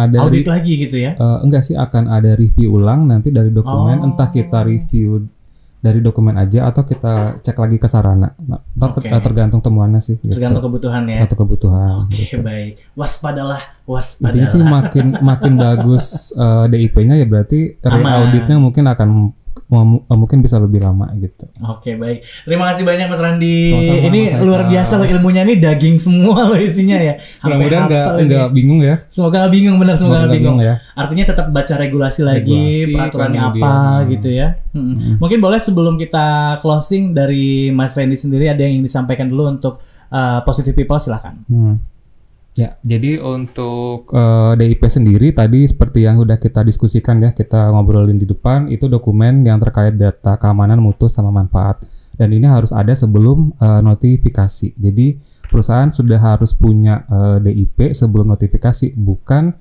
B: ada audit lagi gitu ya?
A: Enggak sih, akan ada review ulang nanti dari dokumen, entah kita review dari dokumen aja atau kita cek lagi ke sarana. Nah, tergantung temuannya sih.
B: Tergantung kebutuhan ya.
A: Tergantung kebutuhan.
B: Oke, baik. Waspadalah.
A: Intinya sih makin bagus DIP-nya ya berarti re-auditnya mungkin akan mungkin bisa lebih lama gitu.
B: Oke, baik. Terima kasih banyak Mas Randi.
A: Sama-sama,
B: Ini
A: Mas
B: luar
A: Haikal.
B: biasa loh, ilmunya nih daging semua loh isinya ya.
A: Mudah-mudahan
B: hafal ini.
A: nggak bingung ya.
B: Semoga nggak bingung, benar, semoga nggak bingung.
A: ya.
B: Artinya tetap baca regulasi lagi, peraturannya
A: kemudian,
B: apa gitu ya. Mungkin boleh sebelum kita closing dari Mas Randy sendiri ada yang ingin disampaikan dulu untuk Positive People, silakan.
A: Ya, jadi untuk DIP sendiri tadi seperti yang udah kita diskusikan ya, kita ngobrolin di depan, itu dokumen yang terkait data keamanan mutu sama manfaat. Dan ini harus ada sebelum notifikasi. Jadi perusahaan sudah harus punya DIP sebelum notifikasi, bukan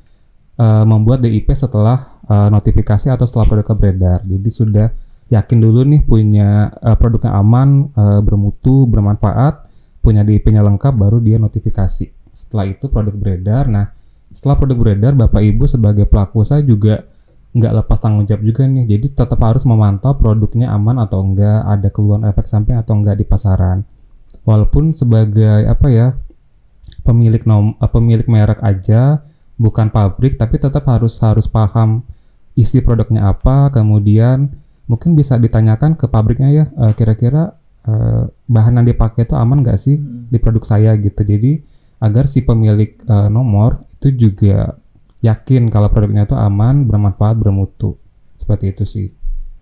A: membuat DIP setelah notifikasi atau setelah produknya beredar. Jadi sudah yakin dulu nih punya produknya aman, bermutu, bermanfaat, punya DIP-nya lengkap, baru dia notifikasi. Setelah itu produk beredar. Nah, setelah produk beredar, Bapak Ibu sebagai pelaku usaha juga nggak lepas tanggung jawab juga nih. Jadi tetap harus memantau produknya aman atau enggak, ada keluhan efek samping atau enggak di pasaran. Walaupun sebagai pemilik merek aja, bukan pabrik, tapi tetap harus paham isi produknya apa. Kemudian mungkin bisa ditanyakan ke pabriknya ya, kira-kira bahan yang dipakai itu aman nggak sih di produk saya gitu. Jadi agar si pemilik nomor itu juga yakin kalau produknya itu aman, bermanfaat, bermutu. Seperti itu sih.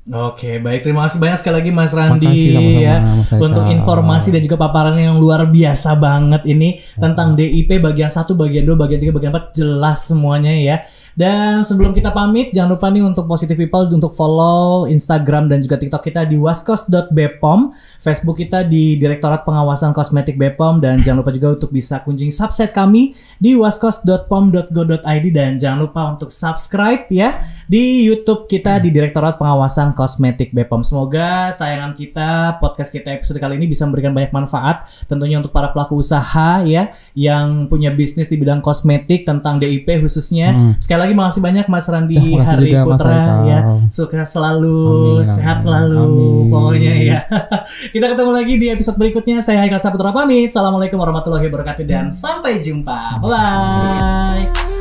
B: Oke, baik. Terima kasih banyak sekali lagi Mas Randi
A: Makasih,
B: ya
A: sama-sama,
B: untuk informasi dan juga paparan yang luar biasa banget ini tentang DIP bagian 1, bagian 2, bagian 3, bagian 4, jelas semuanya ya. Dan sebelum kita pamit, jangan lupa nih untuk Positive People untuk follow Instagram dan juga TikTok kita di waskos.bepom, Facebook kita di Direktorat Pengawasan Kosmetik Bepom, dan jangan lupa juga untuk bisa kunjungi subsite kami di waskos.pom.go.id, dan jangan lupa untuk subscribe ya di YouTube kita di Direktorat Pengawasan Kosmetik Bepom. Semoga tayangan kita, podcast kita episode kali ini bisa memberikan banyak manfaat tentunya untuk para pelaku usaha ya yang punya bisnis di bidang kosmetik tentang DIP khususnya. Sekali lagi makasih banyak Mas Randi Hari Putra ya. Sukses selalu, sehat selalu pokoknya ya. Kita ketemu lagi di episode berikutnya. Saya Haikal Saputra pamit. Assalamualaikum warahmatullahi wabarakatuh dan sampai jumpa. Bye.